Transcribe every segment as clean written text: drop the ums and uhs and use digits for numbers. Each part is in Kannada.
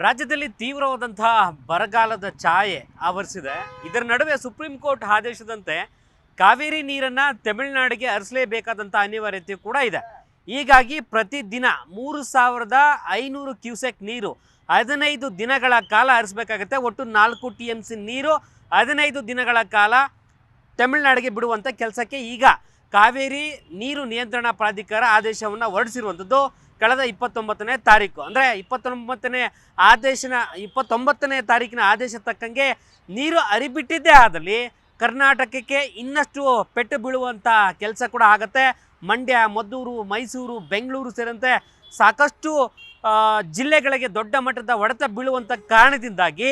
ರಾಜ್ಯದಲ್ಲಿ ತೀವ್ರವಾದಂತಹ ಬರಗಾಲದ ಛಾಯೆ ಆವರಿಸಿದೆ. ಇದರ ನಡುವೆ ಸುಪ್ರೀಂ ಕೋರ್ಟ್ ಆದೇಶದಂತೆ ಕಾವೇರಿ ನೀರನ್ನು ತಮಿಳುನಾಡಿಗೆ ಹರಿಸಲೇಬೇಕಾದಂಥ ಅನಿವಾರ್ಯತೆ ಕೂಡ ಇದೆ. ಹೀಗಾಗಿ ಪ್ರತಿದಿನ 3500 ಕ್ಯೂಸೆಕ್ ನೀರು 15 ದಿನಗಳ ಕಾಲ ಹರಿಸಬೇಕಾಗುತ್ತೆ. ಒಟ್ಟು 4 TMC ನೀರು 15 ದಿನಗಳ ಕಾಲ ತಮಿಳುನಾಡಿಗೆ ಬಿಡುವಂಥ ಕೆಲಸಕ್ಕೆ ಈಗ ಕಾವೇರಿ ನೀರು ನಿಯಂತ್ರಣ ಪ್ರಾಧಿಕಾರ ಆದೇಶವನ್ನು ಹೊರಡಿಸಿರುವಂಥದ್ದು. ಕಳೆದ 29ನೇ ತಾರೀಕು ಅಂದರೆ 29ನೇ ತಾರೀಕಿನ ಆದೇಶ ತಕ್ಕಂಗೆ ನೀರು ಹರಿಬಿಟ್ಟಿದ್ದೇ ಆದಲ್ಲಿ ಕರ್ನಾಟಕಕ್ಕೆ ಇನ್ನಷ್ಟು ಪೆಟ್ಟು ಬೀಳುವಂಥ ಕೆಲಸ ಕೂಡ ಆಗುತ್ತೆ. ಮಂಡ್ಯ, ಮದ್ದೂರು, ಮೈಸೂರು, ಬೆಂಗಳೂರು ಸೇರಿದಂತೆ ಸಾಕಷ್ಟು ಜಿಲ್ಲೆಗಳಿಗೆ ದೊಡ್ಡ ಮಟ್ಟದ ಹೊಡೆತ ಬೀಳುವಂಥ ಕಾರಣದಿಂದಾಗಿ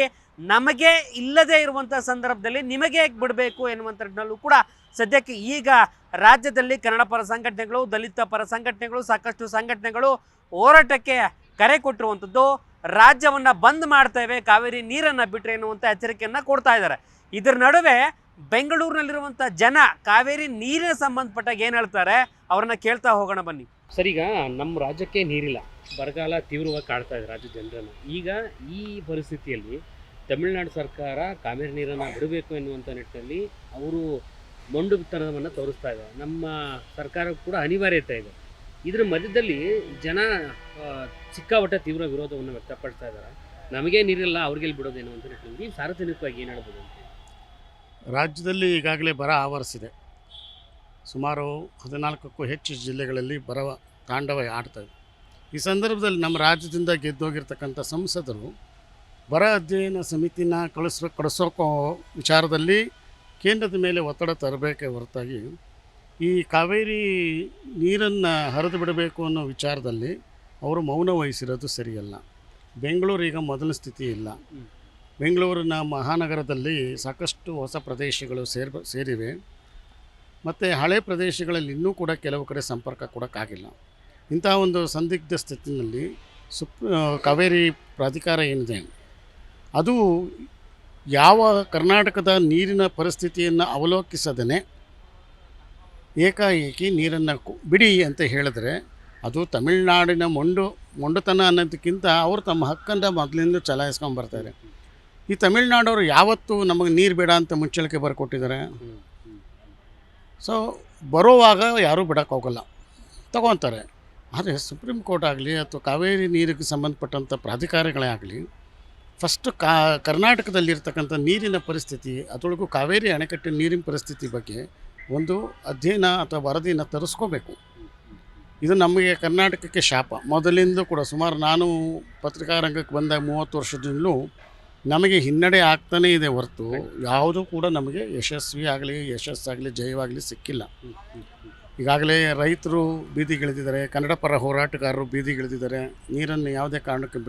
ನಮಗೆ ಇಲ್ಲದೇ ಇರುವಂಥ ಸಂದರ್ಭದಲ್ಲಿ ನಿಮಗೆ ಹೇಗೆ ಬಿಡಬೇಕು ಎನ್ನುವಂಥದ್ರಲ್ಲೂ ಕೂಡ ಸದ್ಯಕ್ಕೆ ಈಗ ರಾಜ್ಯದಲ್ಲಿ ಕನ್ನಡ ಪರ ಸಂಘಟನೆಗಳು, ದಲಿತ ಪರ ಸಂಘಟನೆಗಳು, ಸಾಕಷ್ಟು ಸಂಘಟನೆಗಳು ಹೋರಾಟಕ್ಕೆ ಕರೆ ಕೊಟ್ಟಿರುವಂಥದ್ದು. ರಾಜ್ಯವನ್ನು ಬಂದ್ ಮಾಡ್ತೇವೆ, ಕಾವೇರಿ ನೀರನ್ನು ಬಿಟ್ಟರೆ ಎನ್ನುವಂಥ ಎಚ್ಚರಿಕೆಯನ್ನು ಕೊಡ್ತಾ ಇದ್ದಾರೆ. ಇದರ ನಡುವೆ ಬೆಂಗಳೂರಿನಲ್ಲಿರುವಂಥ ಜನ ಕಾವೇರಿ ನೀರಿನ ಸಂಬಂಧಪಟ್ಟಾಗ ಏನು ಹೇಳ್ತಾರೆ ಅವ್ರನ್ನ ಕೇಳ್ತಾ ಹೋಗೋಣ ಬನ್ನಿ. ಸರ್, ಈಗ ನಮ್ಮ ರಾಜ್ಯಕ್ಕೆ ನೀರಿಲ್ಲ, ಬರಗಾಲ ತೀವ್ರವಾಗಿ ಕಾಡ್ತಾ ಇದೆ ರಾಜ್ಯದ ಜನರನ್ನು. ಈಗ ಈ ಪರಿಸ್ಥಿತಿಯಲ್ಲಿ ತಮಿಳುನಾಡು ಸರ್ಕಾರ ಕಾವೇರಿ ನೀರನ್ನು ಬಿಡಬೇಕು ಎನ್ನುವಂಥ ನಿಟ್ಟಿನಲ್ಲಿ ಅವರು ಮೊಂಡುತನವನ್ನು ತೋರಿಸ್ತಾ ಇದೆ. ನಮ್ಮ ಸರ್ಕಾರಕ್ಕೂ ಕೂಡ ಅನಿವಾರ್ಯತೆ ಇದೆ. ಇದರ ಮಧ್ಯದಲ್ಲಿ ಜನ ಸಿಕ್ಕಾಪಟ್ಟೆ ತೀವ್ರ ವಿರೋಧವನ್ನು ವ್ಯಕ್ತಪಡ್ತಾ ಇದ್ದಾರೆ. ನಮಗೆ ನೀರಿಲ್ಲ, ಅವ್ರಿಗೆಲ್ಲಿ ಬಿಡೋದು ಎನ್ನುವಂಥ ನಿಟ್ಟಿನಲ್ಲಿ ನೀವು ಸಾರ್ವಜನಿಕವಾಗಿ ಏನು ಹೇಳ್ಬೋದು ಅಂತ? ರಾಜ್ಯದಲ್ಲಿ ಈಗಾಗಲೇ ಬರ ಆವರಿಸಿದೆ. ಸುಮಾರು 14ಕ್ಕೂ ಹೆಚ್ಚು ಜಿಲ್ಲೆಗಳಲ್ಲಿ ಬರ ತಾಂಡವ ಆಡ್ತಾಯಿದೆ. ಈ ಸಂದರ್ಭದಲ್ಲಿ ನಮ್ಮ ರಾಜ್ಯದಿಂದ ಗೆದ್ದೋಗಿರ್ತಕ್ಕಂಥ ಸಂಸದರು ಬರ ಅಧ್ಯಯನ ಸಮಿತಿನ ಕಳಿಸೋಕೋ ವಿಚಾರದಲ್ಲಿ ಕೇಂದ್ರದ ಮೇಲೆ ಒತ್ತಡ ತರಬೇಕೇ ಹೊರತಾಗಿ ಈ ಕಾವೇರಿ ನೀರನ್ನು ಹರಿದು ಬಿಡಬೇಕು ಅನ್ನೋ ವಿಚಾರದಲ್ಲಿ ಅವರು ಮೌನ ವಹಿಸಿರೋದು ಸರಿಯಲ್ಲ. ಬೆಂಗಳೂರು ಈಗ ಮೊದಲ ಸ್ಥಿತಿ ಇಲ್ಲ. ಬೆಂಗಳೂರಿನ ಮಹಾನಗರದಲ್ಲಿ ಸಾಕಷ್ಟು ಹೊಸ ಪ್ರದೇಶಗಳು ಸೇರಿವೆ ಮತ್ತು ಹಳೆ ಪ್ರದೇಶಗಳಲ್ಲಿ ಇನ್ನೂ ಕೂಡ ಕೆಲವು ಕಡೆ ಸಂಪರ್ಕ ಕೊಡೋಕ್ಕಾಗಿಲ್ಲ. ಇಂಥ ಒಂದು ಸಂದಿಗ್ಧ ಸ್ಥಿತಿನಲ್ಲಿ ಕಾವೇರಿ ಪ್ರಾಧಿಕಾರ ಏನಿದೆ ಅದು ಯಾವ ಕರ್ನಾಟಕದ ನೀರಿನ ಪರಿಸ್ಥಿತಿಯನ್ನು ಅವಲೋಕಿಸದೇ ಏಕಾಏಕಿ ನೀರನ್ನು ಬಿಡಿ ಅಂತ ಹೇಳಿದ್ರೆ ಅದು ತಮಿಳುನಾಡಿನ ಮೊಂಡುತನ ಅನ್ನೋದಕ್ಕಿಂತ ಅವರು ತಮ್ಮ ಹಕ್ಕನ್ನು ಮೊದಲಿಂದ ಚಲಾಯಿಸ್ಕೊಂಬರ್ತಾರೆ. ಈ ತಮಿಳುನಾಡವರು ಯಾವತ್ತೂ ನಮಗೆ ನೀರು ಬೇಡ ಅಂತ ಮುಂಚಳಿಕೆ ಬರ್ಕೊಟ್ಟಿದ್ದಾರೆ. ಸೊ ಬರೋವಾಗ ಯಾರೂ ಬಿಡೋಕ್ಕೆ ಹೋಗಲ್ಲ, ತಗೊತಾರೆ. ಆದರೆ ಸುಪ್ರೀಂ ಕೋರ್ಟ್ ಆಗಲಿ ಅಥವಾ ಕಾವೇರಿ ನೀರಿಗೆ ಸಂಬಂಧಪಟ್ಟಂಥ ಪ್ರಾಧಿಕಾರಗಳೇ ಆಗಲಿ ಫಸ್ಟು ಕರ್ನಾಟಕದಲ್ಲಿರ್ತಕ್ಕಂಥ ನೀರಿನ ಪರಿಸ್ಥಿತಿ, ಅದರೊಳಗೂ ಕಾವೇರಿ ಅಣೆಕಟ್ಟಿನ ನೀರಿನ ಪರಿಸ್ಥಿತಿ ಬಗ್ಗೆ ಒಂದು ಅಧ್ಯಯನ ಅಥವಾ ವರದಿನ ತರಿಸ್ಕೋಬೇಕು. ಇದು ನಮಗೆ ಕರ್ನಾಟಕಕ್ಕೆ ಶಾಪ ಮೊದಲಿಂದ ಕೂಡ. ಸುಮಾರು ನಾನು ಪತ್ರಿಕಾ ರಂಗಕ್ಕೆ ಬಂದಾಗ 30 ವರ್ಷದಿಂದಲೂ ನಮಗೆ ಹಿನ್ನಡೆ ಆಗ್ತಾನೇ ಇದೆ ಹೊರತು ಯಾವುದೂ ಕೂಡ ನಮಗೆ ಯಶಸ್ಸಾಗಲಿ ಜಯವಾಗಲಿ ಸಿಕ್ಕಿಲ್ಲ. ಈಗಾಗಲೇ ರೈತರು ಬೀದಿಗಿಳಿದಿದ್ದಾರೆ, ಕನ್ನಡ ಪರ ಹೋರಾಟಗಾರರು ಬೀದಿಗಿಳಿದಿದ್ದಾರೆ. ನೀರನ್ನು ಯಾವುದೇ ಕಾರಣಕ್ಕೆ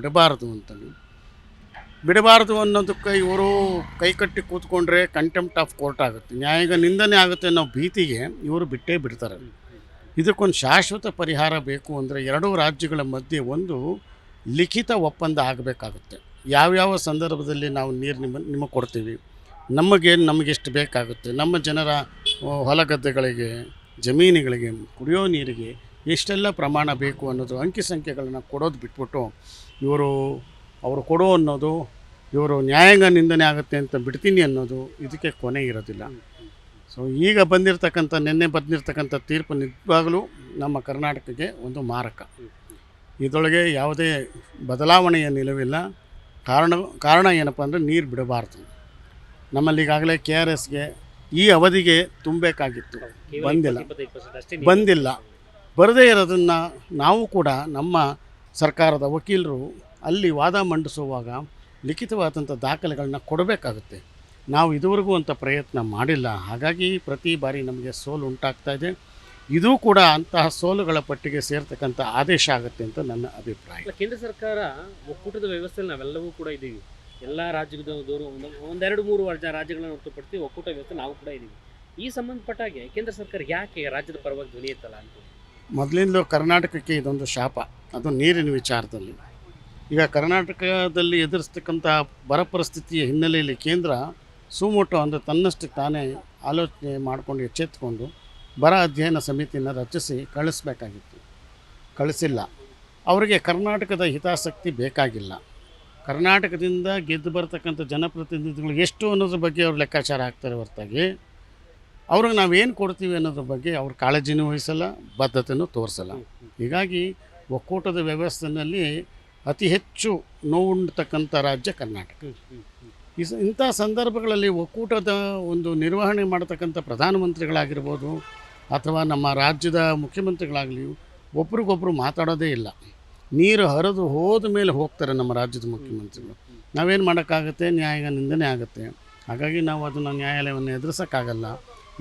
ಬಿಡಬಾರದು ಅನ್ನೋದಕ್ಕೆ ಇವರು ಕೈಕಟ್ಟಿ ಕೂತ್ಕೊಂಡ್ರೆ ಕಂಟೆಂಪ್ಟ್ ಆಫ್ ಕೋರ್ಟ್ ಆಗುತ್ತೆ, ನ್ಯಾಯಾಂಗ ನಿಂದನೆ ಆಗುತ್ತೆ ಅನ್ನೋ ಭೀತಿಗೆ ಇವರು ಬಿಟ್ಟೇ ಬಿಡ್ತಾರೆ. ಇದಕ್ಕೊಂದು ಶಾಶ್ವತ ಪರಿಹಾರ ಬೇಕು ಅಂದರೆ ಎರಡೂ ರಾಜ್ಯಗಳ ಮಧ್ಯೆ ಒಂದು ಲಿಖಿತ ಒಪ್ಪಂದ ಆಗಬೇಕಾಗುತ್ತೆ. ಯಾವ್ಯಾವ ಸಂದರ್ಭದಲ್ಲಿ ನಾವು ನೀರು ನಿಮಗೆ ಕೊಡ್ತೀವಿ, ನಮಗೆಷ್ಟು ಬೇಕಾಗುತ್ತೆ, ನಮ್ಮ ಜನರ ಹೊಲಗದ್ದೆಗಳಿಗೆ, ಜಮೀನುಗಳಿಗೆ, ಕುಡಿಯೋ ನೀರಿಗೆ ಎಷ್ಟೆಲ್ಲ ಪ್ರಮಾಣ ಬೇಕು ಅನ್ನೋದು ಅಂಕಿ ಸಂಖ್ಯೆಗಳನ್ನು ಕೊಡೋದು ಬಿಟ್ಬಿಟ್ಟು ಅವರು ಕೊಡೋ ಅನ್ನೋದು, ಇವರು ನ್ಯಾಯಾಂಗ ನಿಂದನೆ ಆಗುತ್ತೆ ಅಂತ ಬಿಡ್ತೀನಿ ಅನ್ನೋದು, ಇದಕ್ಕೆ ಕೊನೆ ಇರೋದಿಲ್ಲ. ಸೊ ಈಗ ನಿನ್ನೆ ಬಂದಿರತಕ್ಕಂಥ ತೀರ್ಪು ನಿಜವಾಗಲೂ ನಮ್ಮ ಕರ್ನಾಟಕಕ್ಕೆ ಒಂದು ಮಾರಕ. ಇದರೊಳಗೆ ಯಾವುದೇ ಬದಲಾವಣೆಯ ನಿಲುವಿಲ್ಲ. ಕಾರಣ ಏನಪ್ಪ ಅಂದರೆ ನೀರು ಬಿಡಬಾರ್ದು. ನಮ್ಮಲ್ಲಿ ಈಗಾಗಲೇ KRSಗೆ ಈ ಅವಧಿಗೆ ತುಂಬಬೇಕಾಗಿತ್ತು, ಬಂದಿಲ್ಲ. ಬರದೇ ಇರೋದನ್ನು ನಾವು ಕೂಡ ನಮ್ಮ ಸರ್ಕಾರದ ವಕೀಲರು ಅಲ್ಲಿ ವಾದ ಮಂಡಿಸುವಾಗ ಲಿಖಿತವಾದಂಥ ದಾಖಲೆಗಳನ್ನ ಕೊಡಬೇಕಾಗುತ್ತೆ. ನಾವು ಇದುವರೆಗೂ ಅಂಥ ಪ್ರಯತ್ನ ಮಾಡಿಲ್ಲ. ಹಾಗಾಗಿ ಪ್ರತಿ ಬಾರಿ ನಮಗೆ ಸೋಲು ಉಂಟಾಗ್ತಾಯಿದೆ. ಇದೂ ಕೂಡ ಅಂತಹ ಸೋಲುಗಳ ಪಟ್ಟಿಗೆ ಸೇರ್ತಕ್ಕಂಥ ಆದೇಶ ಆಗುತ್ತೆ ಅಂತ ನನ್ನ ಅಭಿಪ್ರಾಯ. ಕೇಂದ್ರ ಸರ್ಕಾರ ಒಕ್ಕೂಟದ ವ್ಯವಸ್ಥೆಯಲ್ಲಿ ನಾವೆಲ್ಲವೂ ಕೂಡ ಇದ್ದೀವಿ. ಎಲ್ಲ ರಾಜ್ಯದವರು 1-2-3 ರಾಜ್ಯಗಳನ್ನು ಹೊರತುಪಡಿಸಿ ಒಕ್ಕೂಟ ವ್ಯವಸ್ಥೆ ನಾವು ಕೂಡ ಇದ್ದೀವಿ. ಈ ಸಂಬಂಧಪಟ್ಟಾಗೆ ಕೇಂದ್ರ ಸರ್ಕಾರ ಯಾಕೆ ರಾಜ್ಯದ ಪರವಾಗಿ ಧ್ವನಿ ಎತ್ತಲ್ಲ ಅಂತ? ಮೊದಲಿಂದಲೂ ಕರ್ನಾಟಕಕ್ಕೆ ಇದೊಂದು ಶಾಪ, ಅದು ನೀರಿನ ವಿಚಾರದಲ್ಲಿ. ಈಗ ಕರ್ನಾಟಕದಲ್ಲಿ ಎದುರಿಸ್ತಕ್ಕಂಥ ಬರ ಪರಿಸ್ಥಿತಿಯ ಹಿನ್ನೆಲೆಯಲ್ಲಿ ಕೇಂದ್ರ ಸುಮೋಟೋ ಅಂದರೆ ತನ್ನಷ್ಟಕ್ಕೆ ತಾನೇ ಆಲೋಚನೆ ಮಾಡಿಕೊಂಡು ಎಚ್ಚೆತ್ತುಕೊಂಡು ಬರ ಅಧ್ಯಯನ ಸಮಿತಿಯನ್ನು ರಚಿಸಿ ಕಳಿಸ್ಬೇಕಾಗಿತ್ತು, ಕಳಿಸಿಲ್ಲ. ಅವರಿಗೆ ಕರ್ನಾಟಕದ ಹಿತಾಸಕ್ತಿ ಬೇಕಾಗಿಲ್ಲ. ಕರ್ನಾಟಕದಿಂದ ಗೆದ್ದು ಬರ್ತಕ್ಕಂಥ ಜನಪ್ರತಿನಿಧಿಗಳು ಎಷ್ಟು ಅನ್ನೋದ್ರ ಬಗ್ಗೆ ಅವ್ರು ಲೆಕ್ಕಾಚಾರ ಹಾಕ್ತಾರೆ ಹೊರತಾಗಿ ಅವ್ರಿಗೆ ನಾವೇನು ಕೊಡ್ತೀವಿ ಅನ್ನೋದ್ರ ಬಗ್ಗೆ ಅವ್ರ ಕಾಳಜಿನೂ ವಹಿಸಲ್ಲ, ಬದ್ಧತೆಯೂ ತೋರಿಸಲ್ಲ. ಹೀಗಾಗಿ ಒಕ್ಕೂಟದ ವ್ಯವಸ್ಥೆಯಲ್ಲಿ ಅತಿ ಹೆಚ್ಚು ನೋವುಂಡ್ತಕ್ಕಂಥ ರಾಜ್ಯ ಕರ್ನಾಟಕ. ಇಂಥ ಸಂದರ್ಭಗಳಲ್ಲಿ ಒಕ್ಕೂಟದ ಒಂದು ನಿರ್ವಹಣೆ ಮಾಡತಕ್ಕಂಥ ಪ್ರಧಾನಮಂತ್ರಿಗಳಾಗಿರ್ಬೋದು ಅಥವಾ ನಮ್ಮ ರಾಜ್ಯದ ಮುಖ್ಯಮಂತ್ರಿಗಳಾಗಲಿ ಒಬ್ರಿಗೊಬ್ಬರು ಮಾತಾಡೋದೇ ಇಲ್ಲ. ನೀರು ಹರಿದು ಹೋದ ಮೇಲೆ ಹೋಗ್ತಾರೆ ನಮ್ಮ ರಾಜ್ಯದ ಮುಖ್ಯಮಂತ್ರಿಗಳು. ನಾವೇನು ಮಾಡೋಕ್ಕಾಗುತ್ತೆ, ನ್ಯಾಯ ನಿಂದನೆ ಆಗುತ್ತೆ. ಹಾಗಾಗಿ ನಾವು ಅದನ್ನು ನ್ಯಾಯಾಲಯವನ್ನು ಎದುರಿಸೋಕ್ಕಾಗಲ್ಲ,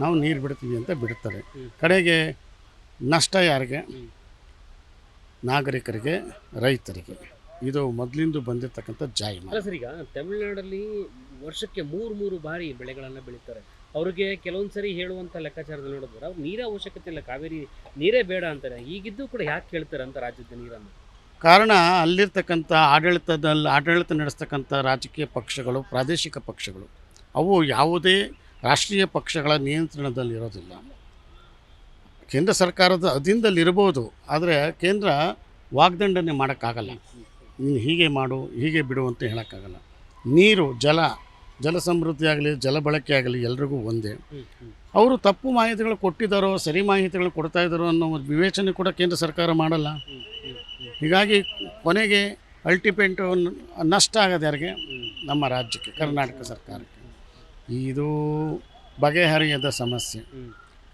ನಾವು ನೀರು ಬಿಡ್ತೀವಿ ಅಂತ ಬಿಡ್ತಾರೆ. ಕಡೆಗೆ ನಷ್ಟ ಯಾರಿಗೆ? ನಾಗರಿಕರಿಗೆ, ರೈತರಿಗೆ. ಇದು ಮೊದಲಿಂದ ಬಂದಿರತಕ್ಕಂಥ ಜಾಯಿಮಾನ. ಅಲ್ಲ ಸರ್, ಈಗ ತಮಿಳುನಾಡಲ್ಲಿ ವರ್ಷಕ್ಕೆ ಮೂರು ಬಾರಿ ಬೆಳೆಗಳನ್ನು ಬೆಳೀತಾರೆ. ಅವ್ರಿಗೆ ಕೆಲವೊಂದು ಸರಿ ಹೇಳುವಂಥ ಲೆಕ್ಕಾಚಾರದಲ್ಲಿ ನೋಡಿದ್ರೆ ಅವ್ರು ನೀರೇ ಅವಶ್ಯಕತೆ ಇಲ್ಲ, ಕಾವೇರಿ ನೀರೇ ಬೇಡ ಅಂತಾರೆ. ಈಗಿದ್ದು ಕೂಡ ಯಾಕೆ ಕೇಳ್ತಾರೆ ಅಂತ ರಾಜ್ಯದ ನೀರನ್ನು? ಕಾರಣ ಅಲ್ಲಿರ್ತಕ್ಕಂಥ ಆಡಳಿತ ನಡೆಸ್ತಕ್ಕಂಥ ರಾಜಕೀಯ ಪಕ್ಷಗಳು, ಪ್ರಾದೇಶಿಕ ಪಕ್ಷಗಳು, ಅವು ಯಾವುದೇ ರಾಷ್ಟ್ರೀಯ ಪಕ್ಷಗಳ ನಿಯಂತ್ರಣದಲ್ಲಿರೋದಿಲ್ಲ. ಕೇಂದ್ರ ಸರ್ಕಾರದ ಅಧೀನದಲ್ಲಿರ್ಬೋದು, ಆದರೆ ಕೇಂದ್ರ ವಾಗ್ದಂಡನೆ ಮಾಡೋಕ್ಕಾಗಲ್ಲ. ನೀನು ಹೀಗೆ ಮಾಡು, ಹೀಗೆ ಬಿಡು ಅಂತ ಹೇಳೋಕ್ಕಾಗಲ್ಲ. ನೀರು, ಜಲ ಸಮೃದ್ಧಿ ಆಗಲಿ, ಜಲ ಬಳಕೆ ಆಗಲಿ ಎಲ್ರಿಗೂ ಒಂದೇ. ಅವರು ತಪ್ಪು ಮಾಹಿತಿಗಳು ಕೊಟ್ಟಿದ್ದಾರೋ, ಸರಿ ಮಾಹಿತಿಗಳು ಕೊಡ್ತಾ ಇದ್ದಾರೋ ಅನ್ನೋ ಒಂದು ವಿವೇಚನೆ ಕೂಡ ಕೇಂದ್ರ ಸರ್ಕಾರ ಮಾಡಲ್ಲ. ಹೀಗಾಗಿ ಕೊನೆಗೆ ಅಲ್ಟಿಮೇಟ್ ನಷ್ಟ ಆಗೋದು ಯಾರಿಗೆ? ನಮ್ಮ ರಾಜ್ಯಕ್ಕೆ, ಕರ್ನಾಟಕ ಸರ್ಕಾರಕ್ಕೆ. ಇದು ಬಗೆಹರಿಯದ ಸಮಸ್ಯೆ.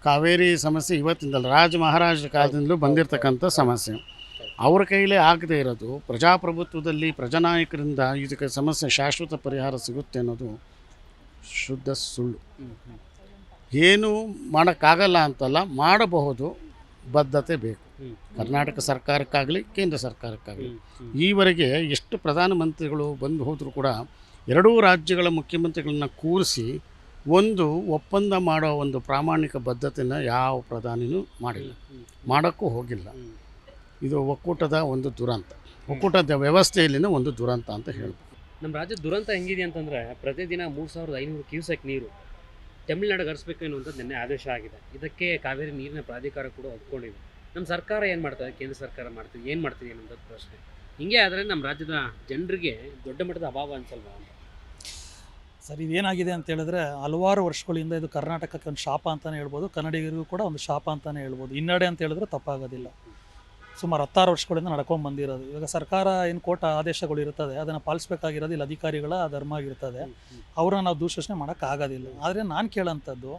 ಕಾವೇರಿ ಸಮಸ್ಯೆ ಇವತ್ತಿಂದಲ್ಲ, ಮಹಾರಾಜರ ಕಾಲದಿಂದಲೂ ಬಂದಿರತಕ್ಕಂಥ ಸಮಸ್ಯೆ. ಅವ್ರ ಕೈಲೇ ಆಗದೆ ಇರೋದು, ಪ್ರಜಾಪ್ರಭುತ್ವದಲ್ಲಿ ಪ್ರಜಾನಾಯಕರಿಂದ ಇದಕ್ಕೆ ಸಮಸ್ಯೆ ಶಾಶ್ವತ ಪರಿಹಾರ ಸಿಗುತ್ತೆ ಅನ್ನೋದು ಶುದ್ಧ ಸುಳ್ಳು. ಏನು ಮಾಡೋಕ್ಕಾಗಲ್ಲ ಅಂತಲ್ಲ, ಮಾಡಬಹುದು, ಬದ್ಧತೆ ಬೇಕು. ಕರ್ನಾಟಕ ಸರ್ಕಾರಕ್ಕಾಗಲಿ, ಕೇಂದ್ರ ಸರ್ಕಾರಕ್ಕಾಗಲಿ. ಈವರೆಗೆ ಎಷ್ಟು ಪ್ರಧಾನಮಂತ್ರಿಗಳು ಬಂದು ಹೋದರೂ ಕೂಡ ಎರಡೂ ರಾಜ್ಯಗಳ ಮುಖ್ಯಮಂತ್ರಿಗಳನ್ನ ಕೂರಿಸಿ ಒಂದು ಒಪ್ಪಂದ ಮಾಡೋ ಒಂದು ಪ್ರಾಮಾಣಿಕ ಬದ್ಧತೆಯನ್ನು ಯಾವ ಪ್ರಧಾನಿನೂ ಮಾಡಿಲ್ಲ, ಮಾಡೋಕ್ಕೂ ಹೋಗಿಲ್ಲ. ಇದು ಒಕ್ಕೂಟದ ಒಂದು ದುರಂತ, ಒಕ್ಕೂಟದ ವ್ಯವಸ್ಥೆಯಲ್ಲಿನ ಒಂದು ದುರಂತ ಅಂತ ಹೇಳ್ಬೋದು. ನಮ್ಮ ರಾಜ್ಯದ ದುರಂತ ಹೆಂಗಿದೆ ಅಂತಂದರೆ, ಪ್ರತಿದಿನ 3500 ಕ್ಯೂಸೆಕ್ ನೀರು ತಮಿಳುನಾಡಿಗೆ ಹರಿಸ್ಬೇಕು ಎನ್ನುವಂಥದ್ದು ನಿನ್ನೆ ಆದೇಶ ಆಗಿದೆ. ಇದಕ್ಕೆ ಕಾವೇರಿ ನೀರಿನ ಪ್ರಾಧಿಕಾರ ಕೂಡ ಒಪ್ಕೊಂಡಿದೆ. ನಮ್ಮ ಸರ್ಕಾರ ಏನು ಮಾಡ್ತಾರೆ, ಕೇಂದ್ರ ಸರ್ಕಾರ ಮಾಡ್ತೀವಿ, ಏನು ಮಾಡ್ತೀವಿ ಅನ್ನೋಂಥದ್ದು ಪ್ರಶ್ನೆ. ಹಿಂಗೆ ಆದರೆ ನಮ್ಮ ರಾಜ್ಯದ ಜನರಿಗೆ ದೊಡ್ಡ ಮಟ್ಟದ ಅಭಾವ ಅನ್ಸಲ್ವಾ ಅಂತ? ಸರ್, ಇದೇನಾಗಿದೆ ಅಂತ ಹೇಳಿದ್ರೆ, ಹಲವಾರು ವರ್ಷಗಳಿಂದ ಇದು ಕರ್ನಾಟಕಕ್ಕೆ ಒಂದು ಶಾಪ ಅಂತಲೇ ಹೇಳ್ಬೋದು, ಕನ್ನಡಿಗರಿಗೂ ಕೂಡ ಒಂದು ಶಾಪ ಅಂತಲೇ ಹೇಳ್ಬೋದು. ಹಿನ್ನಡೆ ಅಂತ ಹೇಳಿದ್ರೆ ತಪ್ಪಾಗೋದಿಲ್ಲ. ಸುಮಾರು 16 ವರ್ಷಗಳಿಂದ ನಡ್ಕೊಂಡು ಬಂದಿರೋದು. ಇವಾಗ ಸರ್ಕಾರ ಏನು ಕೋರ್ಟ್ ಆದೇಶಗಳು ಇರ್ತದೆ, ಅದನ್ನು ಪಾಲಿಸ್ಬೇಕಾಗಿರೋದು ಇಲ್ಲಿ ಅಧಿಕಾರಿಗಳ ಧರ್ಮ ಆಗಿರ್ತದೆ. ಅವ್ರನ್ನ ನಾವು ದೂಷಣೆ ಮಾಡೋಕ್ಕಾಗೋದಿಲ್ಲ. ಆದರೆ ನಾನು ಕೇಳೋಂಥದ್ದು,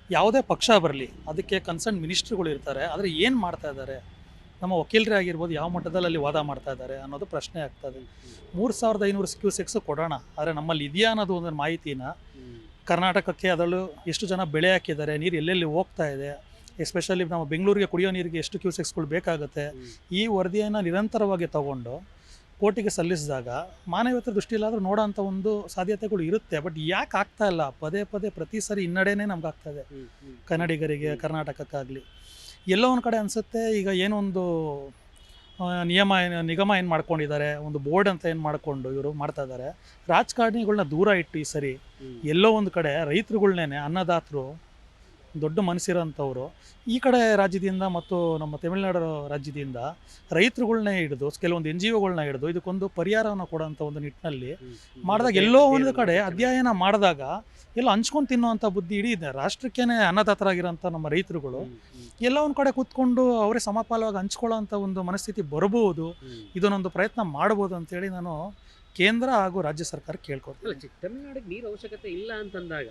ಯಾವುದೇ ಪಕ್ಷ ಬರಲಿ, ಅದಕ್ಕೆ ಕನ್ಸರ್ನ್ ಮಿನಿಸ್ಟ್ರುಗಳು ಇರ್ತಾರೆ. ಆದರೆ ಏನು ಮಾಡ್ತಾ ಇದ್ದಾರೆ, ನಮ್ಮ ವಕೀಲರೇ ಆಗಿರ್ಬೋದು, ಯಾವ ಮಟ್ಟದಲ್ಲಿ ಅಲ್ಲಿ ವಾದ ಮಾಡ್ತಾ ಇದ್ದಾರೆ ಅನ್ನೋದು ಪ್ರಶ್ನೆ ಆಗ್ತದೆ. 3500 ಕ್ಯೂಸೆಕ್ಸ್ ಕೊಡೋಣ, ಆದರೆ ನಮ್ಮಲ್ಲಿ ಇದೆಯಾ ಅನ್ನೋದು ಒಂದು ಮಾಹಿತಿನ ಕರ್ನಾಟಕಕ್ಕೆ, ಅದರಲ್ಲೂ ಎಷ್ಟು ಜನ ಬೆಳೆ ಹಾಕಿದ್ದಾರೆ, ನೀರು ಎಲ್ಲೆಲ್ಲಿ ಹೋಗ್ತಾ ಇದೆ, ಎಸ್ಪೆಷಲಿ ನಮ್ಮ ಬೆಂಗಳೂರಿಗೆ ಕುಡಿಯೋ ನೀರಿಗೆ ಎಷ್ಟು ಕ್ಯೂಸೆಕ್ಸ್ಗಳು ಬೇಕಾಗುತ್ತೆ, ಈ ವರದಿಯನ್ನು ನಿರಂತರವಾಗಿ ತಗೊಂಡು ಕೋರ್ಟಿಗೆ ಸಲ್ಲಿಸಿದಾಗ ಮಾನವೀಯತೆ ದೃಷ್ಟಿಯಿಲ್ಲಾದರೂ ನೋಡೋ ಅಂಥ ಒಂದು ಸಾಧ್ಯತೆಗಳು ಇರುತ್ತೆ. ಬಟ್ ಯಾಕೆ ಆಗ್ತಾ ಇಲ್ಲ? ಪದೇ ಪ್ರತಿ ಸರಿ ಹಿನ್ನಡೆನೇ ನಮ್ಗೆ ಆಗ್ತಾಯಿದೆ, ಕನ್ನಡಿಗರಿಗೆ, ಕರ್ನಾಟಕಕ್ಕಾಗಲಿ. ಎಲ್ಲೋ ಒಂದು ಕಡೆ ಅನಿಸುತ್ತೆ, ಈಗ ಏನೋ ಒಂದು ನಿಗಮ ಏನು ಮಾಡ್ಕೊಂಡಿದ್ದಾರೆ, ಒಂದು ಬೋರ್ಡ್ ಅಂತ ಏನು ಮಾಡಿಕೊಂಡು ಇವರು ಮಾಡ್ತಾ ಇದ್ದಾರೆ. ರಾಜಕಾರಣಿಗಳನ್ನ ದೂರ ಇಟ್ಟು ಈ ಸರಿ ಎಲ್ಲೋ ಒಂದು ಕಡೆ ರೈತರುಗಳ್ನೇ, ಅನ್ನದಾತರು, ದೊಡ್ಡ ಮನಸ್ಸಿರೋಂಥವ್ರು ಈ ಕಡೆ ರಾಜ್ಯದಿಂದ ಮತ್ತು ನಮ್ಮ ತಮಿಳುನಾಡು ರಾಜ್ಯದಿಂದ ರೈತರುಗಳನ್ನೇ ಹಿಡಿದು, ಕೆಲವೊಂದು NGOಗಳನ್ನ ಹಿಡಿದು ಇದಕ್ಕೊಂದು ಪರಿಹಾರವನ್ನು ಕೊಡೋಂಥ ಒಂದು ನಿಟ್ಟಿನಲ್ಲಿ ಮಾಡಿದಾಗ, ಎಲ್ಲೋ ಒಂದು ಕಡೆ ಅಧ್ಯಯನ ಮಾಡಿದಾಗ ಎಲ್ಲ ಹಂಚ್ಕೊಂಡು ತಿನ್ನುವಂಥ ಬುದ್ಧಿ ಇಡೀ ರಾಷ್ಟ್ರಕ್ಕೇ ಅನ್ನದಾತರಾಗಿರೋಂಥ ನಮ್ಮ ರೈತರುಗಳು ಎಲ್ಲ ಒಂದು ಕಡೆ ಕೂತ್ಕೊಂಡು ಅವರೇ ಸಮಪಾಲವಾಗಿ ಹಂಚ್ಕೊಳ್ಳೋ ಅಂಥ ಒಂದು ಮನಸ್ಥಿತಿ ಬರಬಹುದು. ಇದನ್ನೊಂದು ಪ್ರಯತ್ನ ಮಾಡ್ಬೋದು ಅಂತೇಳಿ ನಾನು ಕೇಂದ್ರ ಹಾಗೂ ರಾಜ್ಯ ಸರ್ಕಾರ ಕೇಳ್ಕೊತೀನಿ. ತಮಿಳುನಾಡಿಗೆ ನೀರು ಅವಶ್ಯಕತೆ ಇಲ್ಲ ಅಂತಂದಾಗ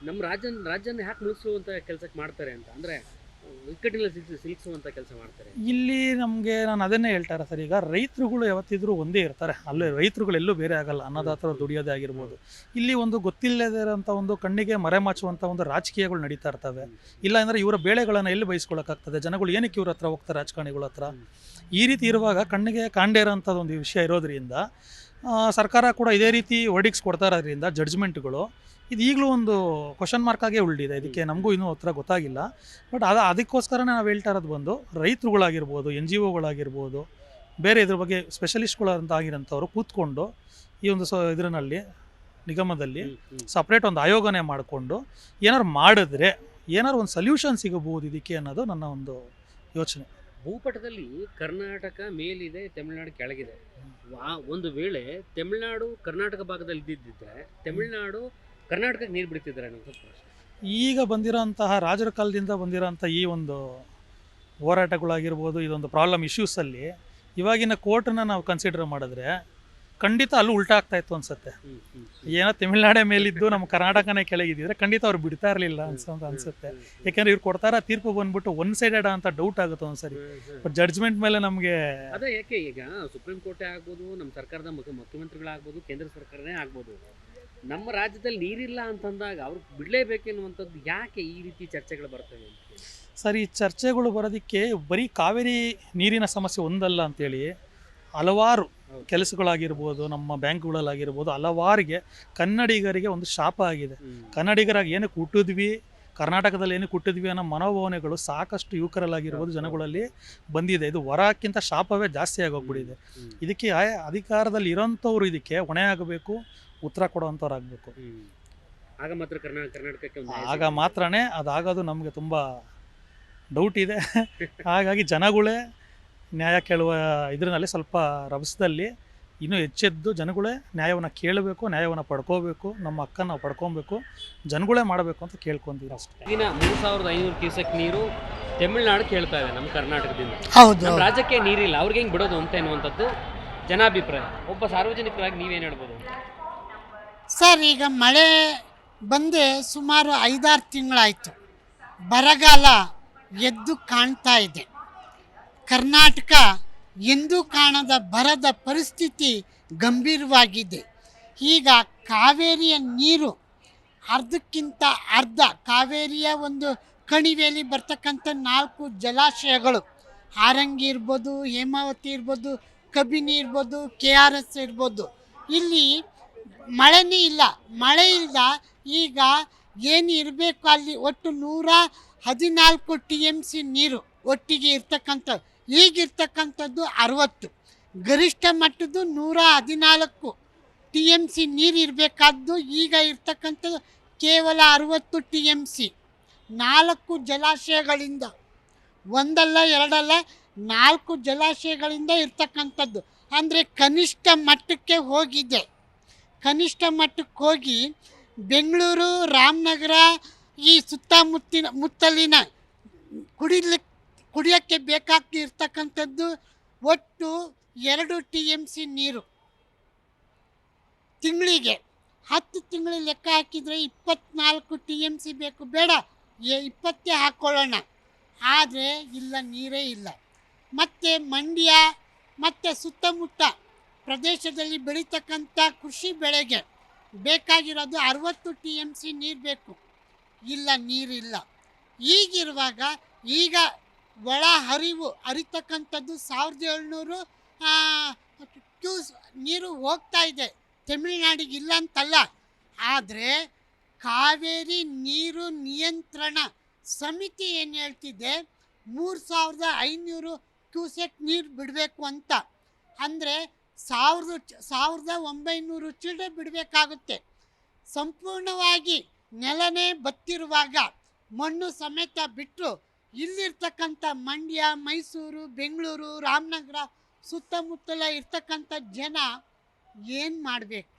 ನಮ್ಮ ರಾಜ್ಯನ ಯಾಕೆ ಮುಳುಗಿಸುವಂಥ ಕೆಲಸಕ್ಕೆ ಮಾಡ್ತಾರೆ ಅಂತ, ಅಂದರೆ ಇಕ್ಕಟ್ಟಿನಲ್ಲಿ ಸಿಲುಕಿಸುವಂಥ ಕೆಲಸ ಮಾಡ್ತಾರೆ. ಇಲ್ಲಿ ನಮಗೆ ನಾನು ಅದನ್ನೇ ಹೇಳ್ತಾರೆ ಸರ್, ಈಗ ರೈತರುಗಳು ಯಾವತ್ತಿದ್ರೂ ಒಂದೇ ಇರ್ತಾರೆ, ಅಲ್ಲೇ ರೈತರುಗಳು ಎಲ್ಲೂ ಬೇರೆ ಆಗಲ್ಲ. ಅನ್ನದಾತರು ದುಡಿಯೋದೇ ಆಗಿರ್ಬೋದು. ಇಲ್ಲಿ ಒಂದು ಗೊತ್ತಿಲ್ಲದೇ ಇರೋಂಥ ಒಂದು ಕಣ್ಣಿಗೆ ಮರೆಮಾಚುವಂಥ ಒಂದು ರಾಜಕೀಯಗಳು ನಡೀತಾ ಇರ್ತವೆ. ಇಲ್ಲ ಅಂದರೆ ಇವರ ಬೇಳೆಗಳನ್ನು ಎಲ್ಲಿ ಬಯಸ್ಕೊಳ್ಳೋಕ್ಕಾಗ್ತದೆ? ಜನಗಳು ಏನಕ್ಕೆ ಇವ್ರ ಹತ್ರ ಹೋಗ್ತಾರೆ, ರಾಜಕಾರಣಿಗಳ ಹತ್ರ? ಈ ರೀತಿ ಇರುವಾಗ ಕಣ್ಣಿಗೆ ಕಾಣದೇ ಇರೋಂಥದ್ದು ಒಂದು ವಿಷಯ ಇರೋದ್ರಿಂದ ಸರ್ಕಾರ ಕೂಡ ಇದೇ ರೀತಿ ವರ್ಡಿಕ್ಸ್ ಕೊಡ್ತಾ ಇರೋದ್ರಿಂದ ಜಡ್ಜ್ಮೆಂಟ್ಗಳು ಇದು ಈಗಲೂ ಒಂದು ಕ್ವಶನ್ ಮಾರ್ಕಾಗೇ ಉಳಿದಿದೆ. ಇದಕ್ಕೆ ನಮಗೂ ಇನ್ನೂ ಉತ್ತರ ಗೊತ್ತಾಗಿಲ್ಲ. ಬಟ್ ಅದಕ್ಕೋಸ್ಕರನೇ ನಾವು ಹೇಳ್ತಾ ಇರೋದು ಬಂದು, ರೈತರುಗಳಾಗಿರ್ಬೋದು, NGOಗಳಾಗಿರ್ಬೋದು, ಬೇರೆ ಇದ್ರ ಬಗ್ಗೆ ಸ್ಪೆಷಲಿಸ್ಟ್ಗಳಂತ ಆಗಿರೋಂಥವ್ರು ಕೂತ್ಕೊಂಡು ಈ ಒಂದು ಇದರಲ್ಲಿ ನಿಗಮದಲ್ಲಿ ಸಪ್ರೇಟ್ ಒಂದು ಆಯೋಗನೇ ಮಾಡಿಕೊಂಡು ಏನಾರು ಮಾಡಿದ್ರೆ ಏನಾರು ಒಂದು ಸೊಲ್ಯೂಷನ್ ಸಿಗಬಹುದು ಇದಕ್ಕೆ ಅನ್ನೋದು ನನ್ನ ಒಂದು ಯೋಚನೆ. ಭೂಪಟದಲ್ಲಿ ಕರ್ನಾಟಕ ಮೇಲಿದೆ, ತಮಿಳುನಾಡು ಕೆಳಗಿದೆ. ಒಂದು ವೇಳೆ ತಮಿಳುನಾಡು ಕರ್ನಾಟಕ ಭಾಗದಲ್ಲಿ ಇದ್ದಿದ್ದಿದ್ರೆ ತಮಿಳುನಾಡು ಕರ್ನಾಟಕಕ್ಕೆ ನೀರು ಬಿಡ್ತಿದ್ದಾರೆ ಅನ್ನೋ ಪ್ರಶ್ನೆ. ಈಗ ಬಂದಿರೋಂತಹ ರಾಜರ ಕಾಲದಿಂದ ಬಂದಿರೋಂಥ ಈ ಒಂದು ಹೋರಾಟಗಳಾಗಿರ್ಬೋದು, ಇದೊಂದು ಪ್ರಾಬ್ಲಮ್ ಇಶ್ಯೂಸಲ್ಲಿ ಇವಾಗಿನ ಕೋರ್ಟನ್ನ ನಾವು ಕನ್ಸಿಡರ್ ಮಾಡಿದ್ರೆ ಖಂಡಿತ ಅಲ್ಲೂ ಉಲ್ಟಾ ಆಗ್ತಾ ಇತ್ತು ಅನ್ಸುತ್ತೆ. ಏನೋ ತಮಿಳ್ನಾಡೇ ಮೇಲಿದ್ದು ನಮ್ಮ ಕರ್ನಾಟಕನೇ ಕೆಳಗಿದ್ದಿದ್ರೆ ಖಂಡಿತ ಅವ್ರು ಬಿಡ್ತಾ ಇರಲಿಲ್ಲ ಅನ್ಸುತ್ತೆ. ಯಾಕೆಂದ್ರೆ ಇವ್ರು ಕೊಡ್ತಾರ ತೀರ್ಪು ಬಂದ್ಬಿಟ್ಟು ಒನ್ ಸೈಡೆಡ್ ಅಂತ ಡೌಟ್ ಆಗುತ್ತೆ ಒಂದ್ಸರಿ. ಬಟ್ ಜಡ್ಜ್ಮೆಂಟ್ ಮೇಲೆ ನಮಗೆ ಅದೇ ಯಾಕೆ ಈಗ ಸುಪ್ರೀಂ ಕೋರ್ಟೇ ಆಗ್ಬೋದು, ನಮ್ಮ ಸರ್ಕಾರದ ಮುಖ್ಯಮಂತ್ರಿಗಳಾಗ್ಬೋದು, ಕೇಂದ್ರ ಸರ್ಕಾರನೇ ಆಗ್ಬೋದು, ನಮ್ಮ ರಾಜ್ಯದಲ್ಲಿ ನೀರಿಲ್ಲ ಅಂತಂದಾಗ ಅವ್ರು ಬಿಡಲೇಬೇಕೆನ್ನುವಂಥದ್ದು ಯಾಕೆ ಈ ರೀತಿ ಚರ್ಚೆಗಳು ಬರ್ತವೆ ಅಂತ? ಸರ್, ಈ ಚರ್ಚೆಗಳು ಬರೋದಕ್ಕೆ ಬರೀ ಕಾವೇರಿ ನೀರಿನ ಸಮಸ್ಯೆ ಒಂದಲ್ಲ ಅಂತೇಳಿ ಹಲವಾರು ಕೆಲಸಗಳಾಗಿರ್ಬೋದು, ನಮ್ಮ ಬ್ಯಾಂಕ್ಗಳಲ್ಲಾಗಿರ್ಬೋದು, ಹಲವಾರಿಗೆ ಕನ್ನಡಿಗರಿಗೆ ಒಂದು ಶಾಪ ಆಗಿದೆ. ಕನ್ನಡಿಗರಾಗಿ ಏನಕ್ಕೆ ಹುಟ್ಟಿದ್ವಿ, ಕರ್ನಾಟಕದಲ್ಲಿ ಏನಕ್ಕೆ ಹುಟ್ಟಿದ್ವಿ ಅನ್ನೋ ಮನೋಭಾವನೆಗಳು ಸಾಕಷ್ಟು ಯುವಕರಲ್ಲಾಗಿರ್ಬೋದು, ಜನಗಳಲ್ಲಿ ಬಂದಿದೆ. ಇದು ವರಕ್ಕಿಂತ ಶಾಪವೇ ಜಾಸ್ತಿ ಆಗೋಗ್ಬಿಟ್ಟಿದೆ. ಇದಕ್ಕೆ ಅಧಿಕಾರದಲ್ಲಿ ಇರೋಂಥವ್ರು ಇದಕ್ಕೆ ಹೊಣೆ ಆಗಬೇಕು, ಉತ್ತರ ಕೊಡೋವಂಥವ್ರು ಆಗಬೇಕು. ಆಗ ಮಾತ್ರ ಕರ್ನಾಟಕಕ್ಕೆ ಆಗ ಮಾತ್ರನೇ ಅದಾಗೋದು. ನಮಗೆ ತುಂಬ ಡೌಟ್ ಇದೆ. ಹಾಗಾಗಿ ಜನಗಳೇ ನ್ಯಾಯ ಕೇಳುವ ಇದರಲ್ಲಿ ಸ್ವಲ್ಪ ರಭಸದಲ್ಲಿ ಇನ್ನೂ ಹೆಚ್ಚೆದ್ದು ಜನಗಳೇ ನ್ಯಾಯವನ್ನು ಕೇಳಬೇಕು, ನ್ಯಾಯವನ್ನು ಪಡ್ಕೋಬೇಕು, ನಮ್ಮ ಹಕ್ಕನ್ನು ನಾವು ಪಡ್ಕೊಬೇಕು, ಜನಗಳೇ ಮಾಡಬೇಕು ಅಂತ ಕೇಳ್ಕೊಂತೀವಿ ಅಷ್ಟೇ. ಈಗಿನ 3500 ಕ್ಯೂಸೆಕ್ ನೀರು ತಮಿಳುನಾಡು ಕೇಳ್ತಾ ಇದೆ ನಮ್ಮ ಕರ್ನಾಟಕದಿಂದ. ಹೌದು, ನಮ್ಮ ರಾಜ್ಯಕ್ಕೆ ನೀರಿಲ್ಲ, ಅವ್ರಿಗೆ ಹೆಂಗೆ ಬಿಡೋದು ಅಂತ ಎನ್ನುವಂಥದ್ದು ಜನಾಭಿಪ್ರಾಯ. ಒಬ್ಬ ಸಾರ್ವಜನಿಕರಾಗಿ ನೀವೇನು ಹೇಳ್ಬೋದು? ಸರ್, ಈಗ ಮಳೆ ಬಂದೆ ಸುಮಾರು 5-6 ತಿಂಗಳಾಯಿತು. ಬರಗಾಲ ಎದ್ದು ಕಾಣ್ತಾ ಇದೆ. ಕರ್ನಾಟಕ ಎಂದೂ ಕಾಣದ ಬರದ ಪರಿಸ್ಥಿತಿ ಗಂಭೀರವಾಗಿದೆ. ಈಗ ಕಾವೇರಿಯ ನೀರು ಅರ್ಧಕ್ಕಿಂತ ಅರ್ಧ, ಕಾವೇರಿಯ ಒಂದು ಕಣಿವೆಯಲ್ಲಿ ಬರ್ತಕ್ಕಂಥ 4 ಜಲಾಶಯಗಳು, ಹಾರಂಗಿ ಇರ್ಬೋದು, ಹೇಮಾವತಿ ಇರ್ಬೋದು, ಕಬಿನಿ ಇರ್ಬೋದು, KRS ಇರ್ಬೋದು, ಇಲ್ಲಿ ಮಳೆನೇ ಇಲ್ಲ. ಮಳೆ ಇಲ್ಲದ ಈಗ ಏನು ಇರಬೇಕು ಅಲ್ಲಿ ಒಟ್ಟು 114 TMC ನೀರು ಒಟ್ಟಿಗೆ ಇರ್ತಕ್ಕಂಥದ್ದು. ಈಗಿರ್ತಕ್ಕಂಥದ್ದು 60, ಗರಿಷ್ಠ ಮಟ್ಟದ್ದು 114 TMC ನೀರು ಇರಬೇಕಾದ್ದು ಈಗ ಇರ್ತಕ್ಕಂಥದ್ದು ಕೇವಲ 60 TMC. 4 ಜಲಾಶಯಗಳಿಂದ, ಒಂದಲ್ಲ ಎರಡಲ್ಲ 4 ಜಲಾಶಯಗಳಿಂದ ಇರ್ತಕ್ಕಂಥದ್ದು. ಅಂದರೆ ಕನಿಷ್ಠ ಮಟ್ಟಕ್ಕೆ ಹೋಗಿದೆ. ಕನಿಷ್ಠ ಮಟ್ಟಕ್ಕೆ ಹೋಗಿ ಬೆಂಗಳೂರು, ರಾಮನಗರ, ಈ ಮುತ್ತಲಿನ ಕುಡಿಯೋಕ್ಕೆ ಬೇಕಾಗ್ತಿರ್ತಕ್ಕಂಥದ್ದು ಒಟ್ಟು 2 TMC ನೀರು ತಿಂಗಳಿಗೆ. 10 ತಿಂಗಳು ಲೆಕ್ಕ ಹಾಕಿದರೆ 24 TMC ಬೇಕು. ಬೇಡ 20 ಹಾಕ್ಕೊಳ್ಳೋಣ. ಆದರೆ ಇಲ್ಲ, ನೀರೇ ಇಲ್ಲ. ಮತ್ತು ಮಂಡ್ಯ ಮತ್ತು ಸುತ್ತಮುತ್ತ ಪ್ರದೇಶದಲ್ಲಿ ಬೆಳೀತಕ್ಕಂಥ ಕೃಷಿ ಬೆಳೆಗೆ ಬೇಕಾಗಿರೋದು 60 TMC ನೀರು ಬೇಕು. ಇಲ್ಲ, ನೀರಿಲ್ಲ. ಈಗಿರುವಾಗ ಈಗ ಒಳ ಹರಿತಕ್ಕಂಥದ್ದು 1700 ಕ್ಯೂಸ್ ನೀರು ಹೋಗ್ತಾ ಇದೆ ತಮಿಳುನಾಡಿಗೆ, ಇಲ್ಲ ಅಂತಲ್ಲ. ಆದರೆ ಕಾವೇರಿ ನೀರು ನಿಯಂತ್ರಣ ಸಮಿತಿ ಏನು ಹೇಳ್ತಿದೆ, 3500 ಕ್ಯೂಸೆಕ್ ನೀರು ಬಿಡಬೇಕು ಅಂತ. ಅಂದರೆ 1900 ಚಿಲ್ಡ್ರೆ ಬಿಡಬೇಕಾಗುತ್ತೆ. ಸಂಪೂರ್ಣವಾಗಿ ನೆಲನೇ ಬತ್ತಿರುವಾಗ ಮಣ್ಣು ಸಮೇತ ಬಿಟ್ಟು ಇಲ್ಲಿರ್ತಕ್ಕಂಥ ಮಂಡ್ಯ, ಮೈಸೂರು, ಬೆಂಗಳೂರು, ರಾಮನಗರ ಸುತ್ತಮುತ್ತಲ ಇರ್ತಕ್ಕಂಥ ಜನ ಏನು ಮಾಡಬೇಕು?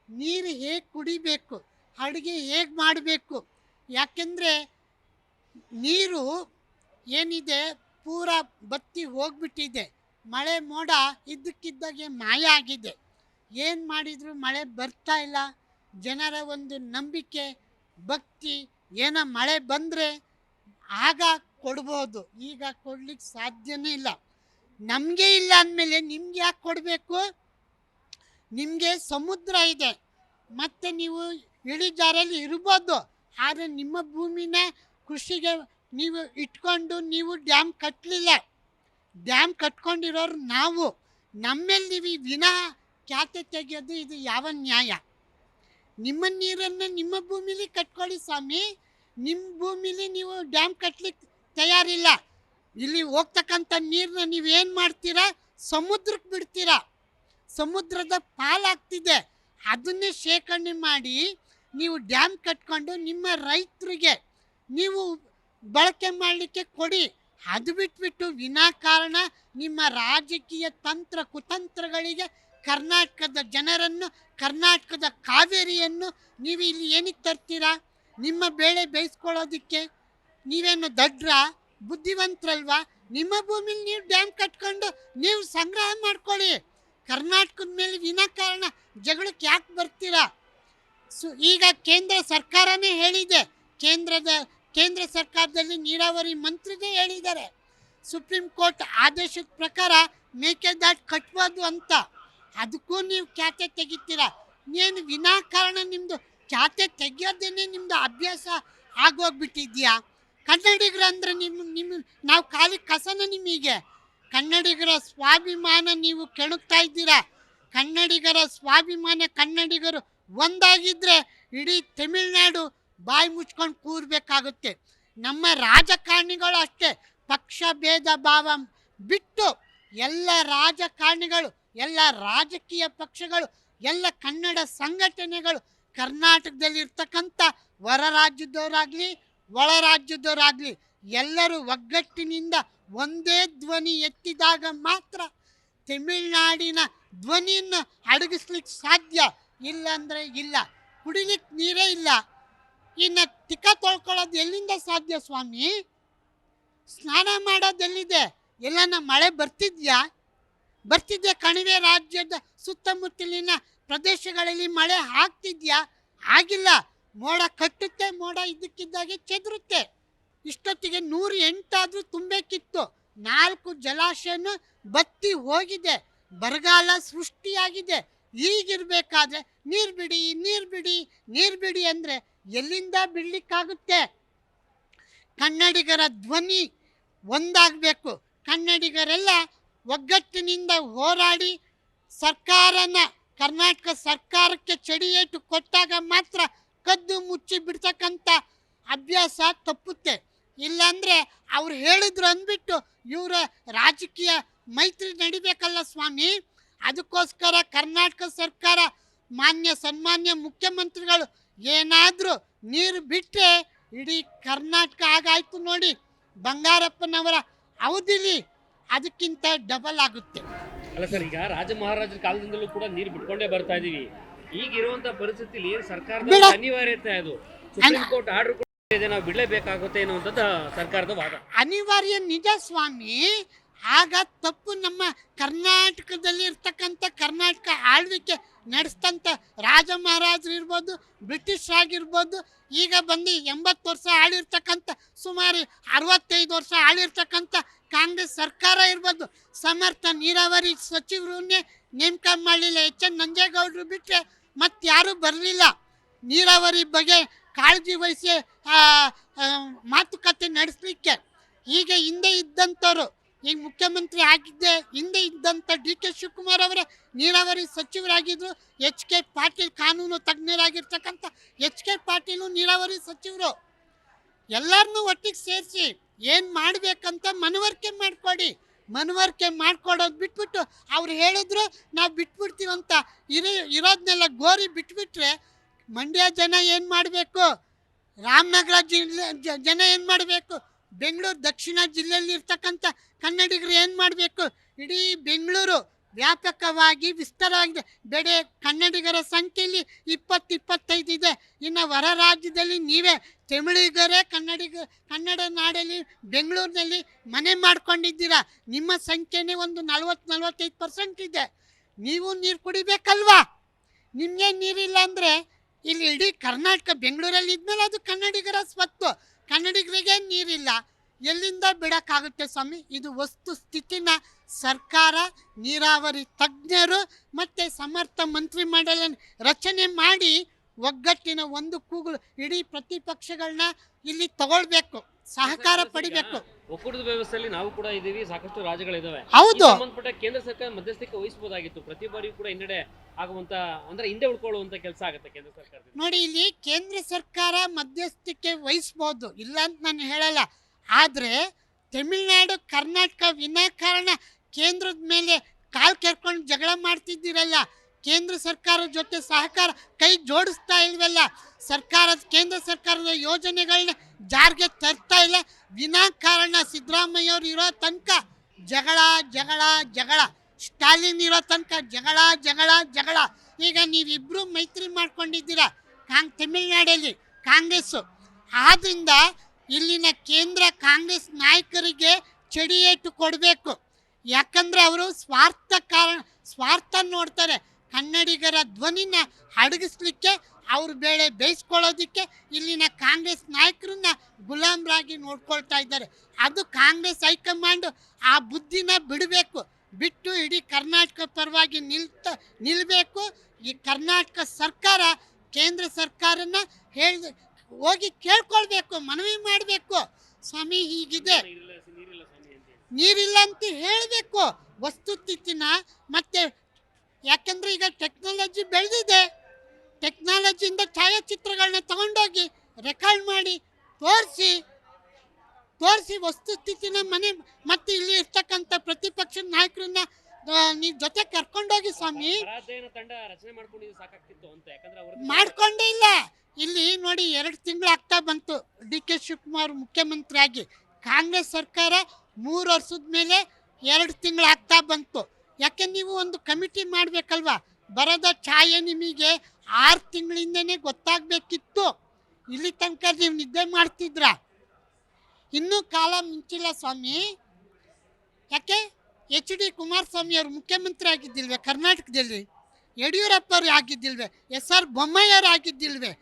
ನೀರು ಹೇಗೆ ಕುಡಿಬೇಕು? ಅಡುಗೆ ಹೇಗೆ ಮಾಡಬೇಕು? ಯಾಕೆಂದರೆ ನೀರು ಏನಿದೆ ಪೂರ ಬತ್ತಿ ಹೋಗ್ಬಿಟ್ಟಿದೆ. ಮಳೆ ಮೋಡ ಇದ್ದಕ್ಕಿದ್ದಾಗೆ ಮಾಯ ಆಗಿದೆ. ಏನು ಮಾಡಿದರೂ ಮಳೆ ಬರ್ತಾ ಇಲ್ಲ. ಜನರ ಒಂದು ನಂಬಿಕೆ, ಭಕ್ತಿ, ಏನೋ ಮಳೆ ಬಂದರೆ ಆಗ ಕೊಡ್ಬೋದು, ಈಗ ಕೊಡ್ಲಿಕ್ಕೆ ಸಾಧ್ಯನೇ ಇಲ್ಲ. ನಮಗೆ ಇಲ್ಲ ಅಂದಮೇಲೆ ನಿಮ್ಗೆ ಯಾಕೆ ಕೊಡಬೇಕು? ನಿಮಗೆ ಸಮುದ್ರ ಇದೆ, ಮತ್ತು ನೀವು ಇಳಿಜಾರಲ್ಲಿ ಇರ್ಬೋದು. ಆದರೆ ನಿಮ್ಮ ಭೂಮಿನ ಕೃಷಿಗೆ ನೀವು ಇಟ್ಕೊಂಡು ನೀವು ಡ್ಯಾಮ್ ಕಟ್ಟಲಿಲ್ಲ. ಡ್ಯಾಮ್ ಕಟ್ಕೊಂಡಿರೋರು ನಾವು. ನಮ್ಮೇಲೆ ನೀವು ವಿನಃ ಖ್ಯಾತೆ ತೆಗೆಯೋದು ಇದು ಯಾವ ನ್ಯಾಯ? ನಿಮ್ಮ ನೀರನ್ನು ನಿಮ್ಮ ಭೂಮಿಲಿ ಕಟ್ಕೊಳ್ಳಿ ಸ್ವಾಮಿ. ನಿಮ್ಮ ಭೂಮಿಲಿ ನೀವು ಡ್ಯಾಮ್ ಕಟ್ಟಲಿಕ್ಕೆ ತಯಾರಿಲ್ಲ. ಇಲ್ಲಿ ಹೋಗ್ತಕ್ಕಂಥ ನೀರನ್ನ ನೀವೇನು ಮಾಡ್ತೀರಾ? ಸಮುದ್ರಕ್ಕೆ ಬಿಡ್ತೀರಾ. ಸಮುದ್ರದ ಪಾಲಾಗ್ತಿದೆ. ಅದನ್ನೇ ಶೇಖರಣೆ ಮಾಡಿ ನೀವು ಡ್ಯಾಮ್ ಕಟ್ಕೊಂಡು ನಿಮ್ಮ ರೈತರಿಗೆ ನೀವು ಬಳಕೆ ಮಾಡಲಿಕ್ಕೆ ಕೊಡಿ. ಅದು ಬಿಟ್ಬಿಟ್ಟು ವಿನಾಕಾರಣ ನಿಮ್ಮ ರಾಜಕೀಯ ತಂತ್ರ ಕುತಂತ್ರಗಳಿಗೆ ಕರ್ನಾಟಕದ ಜನರನ್ನು, ಕರ್ನಾಟಕದ ಕಾವೇರಿಯನ್ನು ನೀವು ಇಲ್ಲಿ ಏನಕ್ಕೆ ತರ್ತೀರಾ? ನಿಮ್ಮ ಬೇಳೆ ಬೇಯಿಸ್ಕೊಳ್ಳೋದಕ್ಕೆ ನೀವೇನು ದಡ್ರ, ಬುದ್ಧಿವಂತರಲ್ವಾ? ನಿಮ್ಮ ಭೂಮಿಲಿ ನೀವು ಡ್ಯಾಮ್ ಕಟ್ಕೊಂಡು ನೀವು ಸಂಗ್ರಹ ಮಾಡ್ಕೊಳ್ಳಿ. ಕರ್ನಾಟಕದ ಮೇಲೆ ವಿನಾಕಾರಣ ಜಗಳಕ್ಕೆ ಯಾಕೆ ಬರ್ತೀರಾ? ಈಗ ಕೇಂದ್ರ ಸರ್ಕಾರನೇ ಹೇಳಿದೆ, ಕೇಂದ್ರ ಸರ್ಕಾರದಲ್ಲಿ ನೀರಾವರಿ ಮಂತ್ರಿನೇ ಹೇಳಿದ್ದಾರೆ, ಸುಪ್ರೀಂ ಕೋರ್ಟ್ ಆದೇಶದ ಪ್ರಕಾರ ಮೇಕೆದಾಟು ಕಟ್ಬೋದು ಅಂತ. ಅದಕ್ಕೂ ನೀವು ಖ್ಯಾತೆ ತೆಗಿತೀರಾ. ಏನು ವಿನಾಕಾರಣ ನಿಮ್ಮದು ಖ್ಯಾತೆ ತೆಗಿಯೋದೇನೆ ನಿಮ್ಮದು ಅಭ್ಯಾಸ ಆಗೋಗ್ಬಿಟ್ಟಿದ್ಯಾ? ಕನ್ನಡಿಗರು ಅಂದರೆ ನಾವು ಖಾಲಿ ಕಸನ ನಿಮಗೆ. ಕನ್ನಡಿಗರ ಸ್ವಾಭಿಮಾನ ನೀವು ಕೆಣಕ್ತಾ ಇದ್ದೀರಾ. ಕನ್ನಡಿಗರ ಸ್ವಾಭಿಮಾನ, ಕನ್ನಡಿಗರು ಒಂದಾಗಿದ್ದರೆ ಇಡೀ ತಮಿಳ್ನಾಡು ಬಾಯಿ ಮುಚ್ಕೊಂಡು ಕೂರಬೇಕಾಗುತ್ತೆ. ನಮ್ಮ ರಾಜಕಾರಣಿಗಳು ಅಷ್ಟೇ, ಪಕ್ಷ ಭೇದ ಭಾವ ಬಿಟ್ಟು ಎಲ್ಲ ರಾಜಕಾರಣಿಗಳು, ಎಲ್ಲ ರಾಜಕೀಯ ಪಕ್ಷಗಳು, ಎಲ್ಲ ಕನ್ನಡ ಸಂಘಟನೆಗಳು ಕರ್ನಾಟಕದಲ್ಲಿರ್ತಕ್ಕಂಥ ಹೊರ ರಾಜ್ಯದವರಾಗಲಿ ಒಳ ರಾಜ್ಯದವರಾಗಲಿ ಎಲ್ಲರೂ ಒಗ್ಗಟ್ಟಿನಿಂದ ಒಂದೇ ಧ್ವನಿ ಎತ್ತಿದಾಗ ಮಾತ್ರ ತಮಿಳ್ನಾಡಿನ ಧ್ವನಿಯನ್ನು ಅಡಗಿಸ್ಲಿಕ್ಕೆ ಸಾಧ್ಯ. ಇಲ್ಲಾಂದರೆ ಇಲ್ಲ. ಕುಡಿಲಿಕ್ಕೆ ನೀರೇ ಇಲ್ಲ, ಇನ್ನು ತಿಕ್ಕ ತೊಳ್ಕೊಳ್ಳೋದು ಎಲ್ಲಿಂದ ಸಾಧ್ಯ ಸ್ವಾಮಿ? ಸ್ನಾನ ಮಾಡೋದು ಎಲ್ಲಿದೆ? ಎಲ್ಲನ ಮಳೆ ಬರ್ತಿದ್ಯಾ? ಕಣಿವೆ ರಾಜ್ಯದ ಸುತ್ತಮುತ್ತಲಿನ ಪ್ರದೇಶಗಳಲ್ಲಿ ಮಳೆ ಆಗ್ತಿದ್ಯಾ? ಆಗಿಲ್ಲ. ಮೋಡ ಕಟ್ಟುತ್ತೆ, ಮೋಡ ಇದ್ದಕ್ಕಿದ್ದಾಗೆ ಚೆದರುತ್ತೆ. ಇಷ್ಟೊತ್ತಿಗೆ 108 ತುಂಬಬೇಕಿತ್ತು. 4 ಜಲಾಶಯನೂ ಬತ್ತಿ ಹೋಗಿದೆ, ಬರಗಾಲ ಸೃಷ್ಟಿಯಾಗಿದೆ. ಹೀಗಿರ್ಬೇಕಾದ್ರೆ ನೀರು ಬಿಡಿ ಅಂದರೆ ಎಲ್ಲಿಂದ ಬಿಡ್ಲಿಕ್ಕಾಗುತ್ತೆ? ಕನ್ನಡಿಗರ ಧ್ವನಿ ಒಂದಾಗಬೇಕು. ಕನ್ನಡಿಗರೆಲ್ಲ ಒಗ್ಗಟ್ಟಿನಿಂದ ಹೋರಾಡಿ ಕರ್ನಾಟಕ ಸರ್ಕಾರಕ್ಕೆ ಚಡಿಯೇಟು ಕೊಟ್ಟಾಗ ಮಾತ್ರ ಕದ್ದು ಮುಚ್ಚಿ ಬಿಡ್ತಕ್ಕಂಥ ಅಭ್ಯಾಸ ತಪ್ಪುತ್ತೆ. ಇಲ್ಲಾಂದರೆ ಅವ್ರು ಹೇಳಿದ್ರು ಅಂದ್ಬಿಟ್ಟು ಇವರ ರಾಜಕೀಯ ಮೈತ್ರಿ ನಡಿಬೇಕಲ್ಲ ಸ್ವಾಮಿ. ಅದಕ್ಕೋಸ್ಕರ ಕರ್ನಾಟಕ ಸರ್ಕಾರ, ಸನ್ಮಾನ್ಯ ಮುಖ್ಯಮಂತ್ರಿಗಳು ಏನಾದರೂ ನೀರು ಬಿಟ್ಟರೆ ಇಡೀ ಕರ್ನಾಟಕ ಆಗಾಯ್ತು ನೋಡಿ. ಬಂಗಾರಪ್ಪನವರ ಅವಧಿಲಿ ಅದಕ್ಕಿಂತ ಡಬಲ್ ಆಗುತ್ತೆ. ಅಲ್ಲ ಸರ್, ಈಗ ರಾಜ ಮಹಾರಾಜರ ಕಾಲದಿಂದಲೂ ಕೂಡ ನೀರು ಬಿಟ್ಕೊಂಡೇ ಬರ್ತಾ ಇದೀವಿ. ಈಗಿರುವಂತ ಪರಿಸ್ಥಿತಿಲಿ ಸರ್ಕಾರದ ಅನಿವಾರ್ಯತೆ ಅದು. ಸುಪ್ರೀಂ ಕೋರ್ಟ್ ಆರ್ಡರ್ ಕೂಡ ಇದೆ, ನಾವು ಬಿಡಲೇಬೇಕಾಗುತ್ತೆ ಅನ್ನುವಂಥದ್ದು ಸರ್ಕಾರದ ವಾದ. ಅನಿವಾರ್ಯ ನಿಜ ಸ್ವಾಮಿ. ಆಗ ತಪ್ಪು ನಮ್ಮ ಕರ್ನಾಟಕದಲ್ಲಿ ಇರ್ತಕ್ಕಂಥ ಕರ್ನಾಟಕ ಆಳ್ವಿಕೆ ನಡೆಸ್ತಂಥ ರಾಜ ಮಹಾರಾಜರು ಇರ್ಬೋದು, ಬ್ರಿಟಿಷರಾಗಿರ್ಬೋದು, ಈಗ ಬಂದು 80 ವರ್ಷ ಆಳಿರ್ತಕ್ಕಂಥ, ಸುಮಾರು 65 ವರ್ಷ ಆಳಿರ್ತಕ್ಕಂಥ ಕಾಂಗ್ರೆಸ್ ಸರ್ಕಾರ ಇರ್ಬೋದು, ಸಮರ್ಥ ನೀರಾವರಿ ಸಚಿವರನ್ನೇ ನೇಮಕ ಮಾಡಲಿಲ್ಲ. H.N. ನಂಜೇಗೌಡರು ಬಿಟ್ಟರೆ ಮತ್ತಾರೂ ಬರಲಿಲ್ಲ ನೀರಾವರಿ ಬಗ್ಗೆ ಕಾಳಜಿ ವಹಿಸಿ ಮಾತುಕತೆ ನಡೆಸಲಿಕ್ಕೆ. ಈಗ ಹಿಂದೆ ಇದ್ದಂಥವ್ರು, ಈಗ ಮುಖ್ಯಮಂತ್ರಿ ಆಗಿದ್ದೆ ಹಿಂದೆ ಇದ್ದಂಥ D.K. ಶಿವಕುಮಾರ್ ಅವರೇ ನೀರಾವರಿ ಸಚಿವರಾಗಿದ್ದರು. H.K. ಪಾಟೀಲ್ ಕಾನೂನು ತಜ್ಞರಾಗಿರ್ತಕ್ಕಂಥ H.K. ಪಾಟೀಲು ನೀರಾವರಿ ಸಚಿವರು. ಎಲ್ಲರನ್ನೂ ಒಟ್ಟಿಗೆ ಸೇರಿಸಿ ಏನು ಮಾಡಬೇಕಂತ ಮನವರಿಕೆ ಮಾಡಿಕೊಡಿ. ಮನವರಿಕೆ ಮಾಡ್ಕೊಡೋದು ಬಿಟ್ಬಿಟ್ಟು ಅವ್ರು ಹೇಳಿದ್ರು ನಾವು ಬಿಟ್ಬಿಡ್ತೀವಂತ ಇರೋದನ್ನೆಲ್ಲ ಗೋರಿ ಬಿಟ್ಬಿಟ್ರೆ ಮಂಡ್ಯ ಜನ ಏನು ಮಾಡಬೇಕು? ರಾಮನಗರ ಜನ ಏನು ಮಾಡಬೇಕು? ಬೆಂಗಳೂರು ದಕ್ಷಿಣ ಜಿಲ್ಲೆಯಲ್ಲಿ ಇರ್ತಕ್ಕಂಥ ಕನ್ನಡಿಗರು ಏನು ಮಾಡಬೇಕು? ಇಡೀ ಬೆಂಗಳೂರು ವ್ಯಾಪಕವಾಗಿ ವಿಸ್ತಾರವಾಗಿದೆ. ಬೇರೆ ಕನ್ನಡಿಗರ ಸಂಖ್ಯೆಯಲ್ಲಿ 20-25 ಇದೆ. ಇನ್ನು ಹೊರ ರಾಜ್ಯದಲ್ಲಿ ನೀವೇ ತಮಿಳಿಗರೇ ಕನ್ನಡ ನಾಡಲ್ಲಿ ಬೆಂಗಳೂರಿನಲ್ಲಿ ಮನೆ ಮಾಡ್ಕೊಂಡಿದ್ದೀರಾ. ನಿಮ್ಮ ಸಂಖ್ಯೆನೇ ಒಂದು 40-45% ಇದೆ. ನೀವು ನೀರು ಕುಡಿಬೇಕಲ್ವಾ? ನಿಮಗೆ ನೀರಿಲ್ಲ ಅಂದರೆ ಇಲ್ಲಿ ಇಡೀ ಕರ್ನಾಟಕ ಬೆಂಗಳೂರಲ್ಲಿ ಇದ್ಮೇಲೆ ಅದು ಕನ್ನಡಿಗರ ಸ್ವತ್ತು. ಕನ್ನಡಿಗರಿಗೆ ನೀರಿಲ್ಲ, ಎಲ್ಲಿಂದ ಬಿಡೋಕ್ಕಾಗುತ್ತೆ ಸ್ವಾಮಿ? ಇದು ವಸ್ತು ಸ್ಥಿತಿನ ಸರ್ಕಾರ, ನೀರಾವರಿ ತಜ್ಞರು ಮತ್ತು ಸಮರ್ಥ ಮಂತ್ರಿಮಂಡಲ ರಚನೆ ಮಾಡಿ ಒಗ್ಗಟ್ಟಿನ ಒಂದು ಕೂಗಲು ಇಡೀ ಪ್ರತಿಪಕ್ಷಗಳನ್ನ ಇಲ್ಲಿ ತಗೊಳ್ಬೇಕು, ಸಹಕಾರ ಪಡಿಬೇಕು. ಒಕ್ಕೂಟದ ವ್ಯವಸ್ಥೆಯಲ್ಲಿ ನಾವು ಕೂಡ ಇದ್ದೀವಿ, ಸಾಕಷ್ಟು ರಾಜ್ಯಗಳಿದಾವೆ. ಹೌದು, ಸಂಬಂಧಪಟ್ಟ ಕೇಂದ್ರ ಸರ್ಕಾರ ಮಧ್ಯಸ್ಥಿಕೆ ವಹಿಸಬಹುದಾಗಿತ್ತು. ಪ್ರತಿ ಬಾರಿ ಕೂಡ ಹಿನ್ನಡೆ ಆಗುವಂತ, ಅಂದ್ರೆ ಹಿಂದೆ ಉಳ್ಕೊಳ್ಳುವಂತ ಕೆಲಸ ಆಗುತ್ತೆ ಕೇಂದ್ರ ಸರ್ಕಾರ. ನೋಡಿ, ಇಲ್ಲಿ ಕೇಂದ್ರ ಸರ್ಕಾರ ಮಧ್ಯಸ್ಥಿಕೆ ವಹಿಸ್ಬೋದು, ಇಲ್ಲ ಅಂತ ನಾನು ಹೇಳಲ್ಲ. ಆದರೆ ತಮಿಳ್ನಾಡು ಕರ್ನಾಟಕ ವಿನಾಕಾರಣ ಕೇಂದ್ರದ ಮೇಲೆ ಕಾಲು ಕೆರ್ಕೊಂಡು ಜಗಳ ಮಾಡ್ತಿದ್ದೀರಲ್ಲ. ಕೇಂದ್ರ ಸರ್ಕಾರದ ಜೊತೆ ಸಹಕಾರ ಕೈ ಜೋಡಿಸ್ತಾ ಇಲ್ವಲ್ಲ, ಕೇಂದ್ರ ಸರ್ಕಾರದ ಯೋಜನೆಗಳನ್ನ ಜಾರಿಗೆ ತರ್ತಾ ಇಲ್ಲ. ವಿನಾಕಾರಣ ಸಿದ್ದರಾಮಯ್ಯ ಅವ್ರು ಇರೋ ತನಕ ಜಗಳ ಜಗಳ ಜಗಳ, ಸ್ಟಾಲಿನ್ ಇರೋ ತನಕ ಜಗಳ ಜಗಳ ಜಗಳ. ಈಗ ನೀವಿಬ್ಬರು ಮೈತ್ರಿ ಮಾಡ್ಕೊಂಡಿದ್ದೀರಾ ತಮಿಳ್ನಾಡಲ್ಲಿ ಕಾಂಗ್ರೆಸ್ಸು. ಆದ್ದರಿಂದ ಇಲ್ಲಿನ ಕೇಂದ್ರ ಕಾಂಗ್ರೆಸ್ ನಾಯಕರಿಗೆ ಚಡಿಯೇಟು ಕೊಡಬೇಕು. ಯಾಕಂದರೆ ಅವರು ಸ್ವಾರ್ಥ ನೋಡ್ತಾರೆ. ಕನ್ನಡಿಗರ ಧ್ವನಿನ ಅಡಗಿಸ್ಲಿಕ್ಕೆ, ಅವ್ರ ಬೇಳೆ ಬೇಯಿಸ್ಕೊಳ್ಳೋದಕ್ಕೆ ಇಲ್ಲಿನ ಕಾಂಗ್ರೆಸ್ ನಾಯಕರನ್ನ ಗುಲಾಮರಾಗಿ ನೋಡ್ಕೊಳ್ತಾ ಇದ್ದಾರೆ. ಅದು ಕಾಂಗ್ರೆಸ್ ಹೈಕಮಾಂಡು ಆ ಬುದ್ಧಿನ ಬಿಟ್ಟು ಇಡೀ ಕರ್ನಾಟಕ ಪರವಾಗಿ ನಿಲ್ಲಬೇಕು. ಈ ಕರ್ನಾಟಕ ಸರ್ಕಾರ ಕೇಂದ್ರ ಸರ್ಕಾರನ ಹೋಗಿ ಕೇಳ್ಕೊಳ್ಬೇಕು, ಮನವಿ ಮಾಡಬೇಕು. ಸ್ವಾಮಿ ಹೀಗಿದೆ, ನೀರಿಲ್ಲ ಅಂತ ಹೇಳಬೇಕು ವಸ್ತುಸ್ಥಿತಿನ. ಮತ್ತೆ ಯಾಕಂದ್ರೆ ಈಗ ಟೆಕ್ನಾಲಜಿ ಬೆಳೆದಿದೆ, ಟೆಕ್ನಾಲಜಿಯಿಂದ ಛಾಯಾಚಿತ್ರಗಳನ್ನ ತಗೊಂಡೋಗಿ ರೆಕಾರ್ಡ್ ಮಾಡಿ ತೋರಿಸಿ ವಸ್ತುಸ್ಥಿತಿನ ಮತ್ತೆ ಇಲ್ಲಿ ಇರ್ತಕ್ಕಂಥ ಪ್ರತಿಪಕ್ಷ ನಾಯಕರನ್ನ ನೀವು ಜೊತೆ ಕರ್ಕೊಂಡೋಗಿ ಸ್ವಾಮಿ. ಮಾಡ್ಕೊಂಡೇ ಇಲ್ಲ. ಇಲ್ಲಿ ನೋಡಿ 2 ತಿಂಗಳು ಆಗ್ತಾ ಬಂತು DK ಶಿವಕುಮಾರ್ ಮುಖ್ಯಮಂತ್ರಿ ಆಗಿ. ಕಾಂಗ್ರೆಸ್ ಸರ್ಕಾರ 3 ವರ್ಷದ ಮೇಲೆ 2 ತಿಂಗಳು ಆಗ್ತಾ ಬಂತು. ಯಾಕೆ ನೀವು ಒಂದು ಕಮಿಟಿ ಮಾಡಬೇಕಲ್ವಾ? ಬರದ ಛಾಯೆ ನಿಮಗೆ 6 ತಿಂಗಳಿಂದನೇ ಗೊತ್ತಾಗಬೇಕಿತ್ತು. ಇಲ್ಲಿ ತನಕ ನೀವು ನಿದ್ದೆ ಮಾಡ್ತಿದ್ರ. ಇನ್ನೂ ಕಾಲ ಮಿಂಚಿಲ್ಲ ಸ್ವಾಮಿ. ಯಾಕೆ HD ಕುಮಾರಸ್ವಾಮಿ ಅವರು ಮುಖ್ಯಮಂತ್ರಿ ಆಗಿದ್ದಿಲ್ವೇ ಕರ್ನಾಟಕದಲ್ಲಿ? ಯಡಿಯೂರಪ್ಪ ಅವರು ಆಗಿದ್ದಿಲ್ವೇ? SR ಬೊಮ್ಮಾಯಿ ಅವರು ಆಗಿದ್ದಿಲ್ವೇ?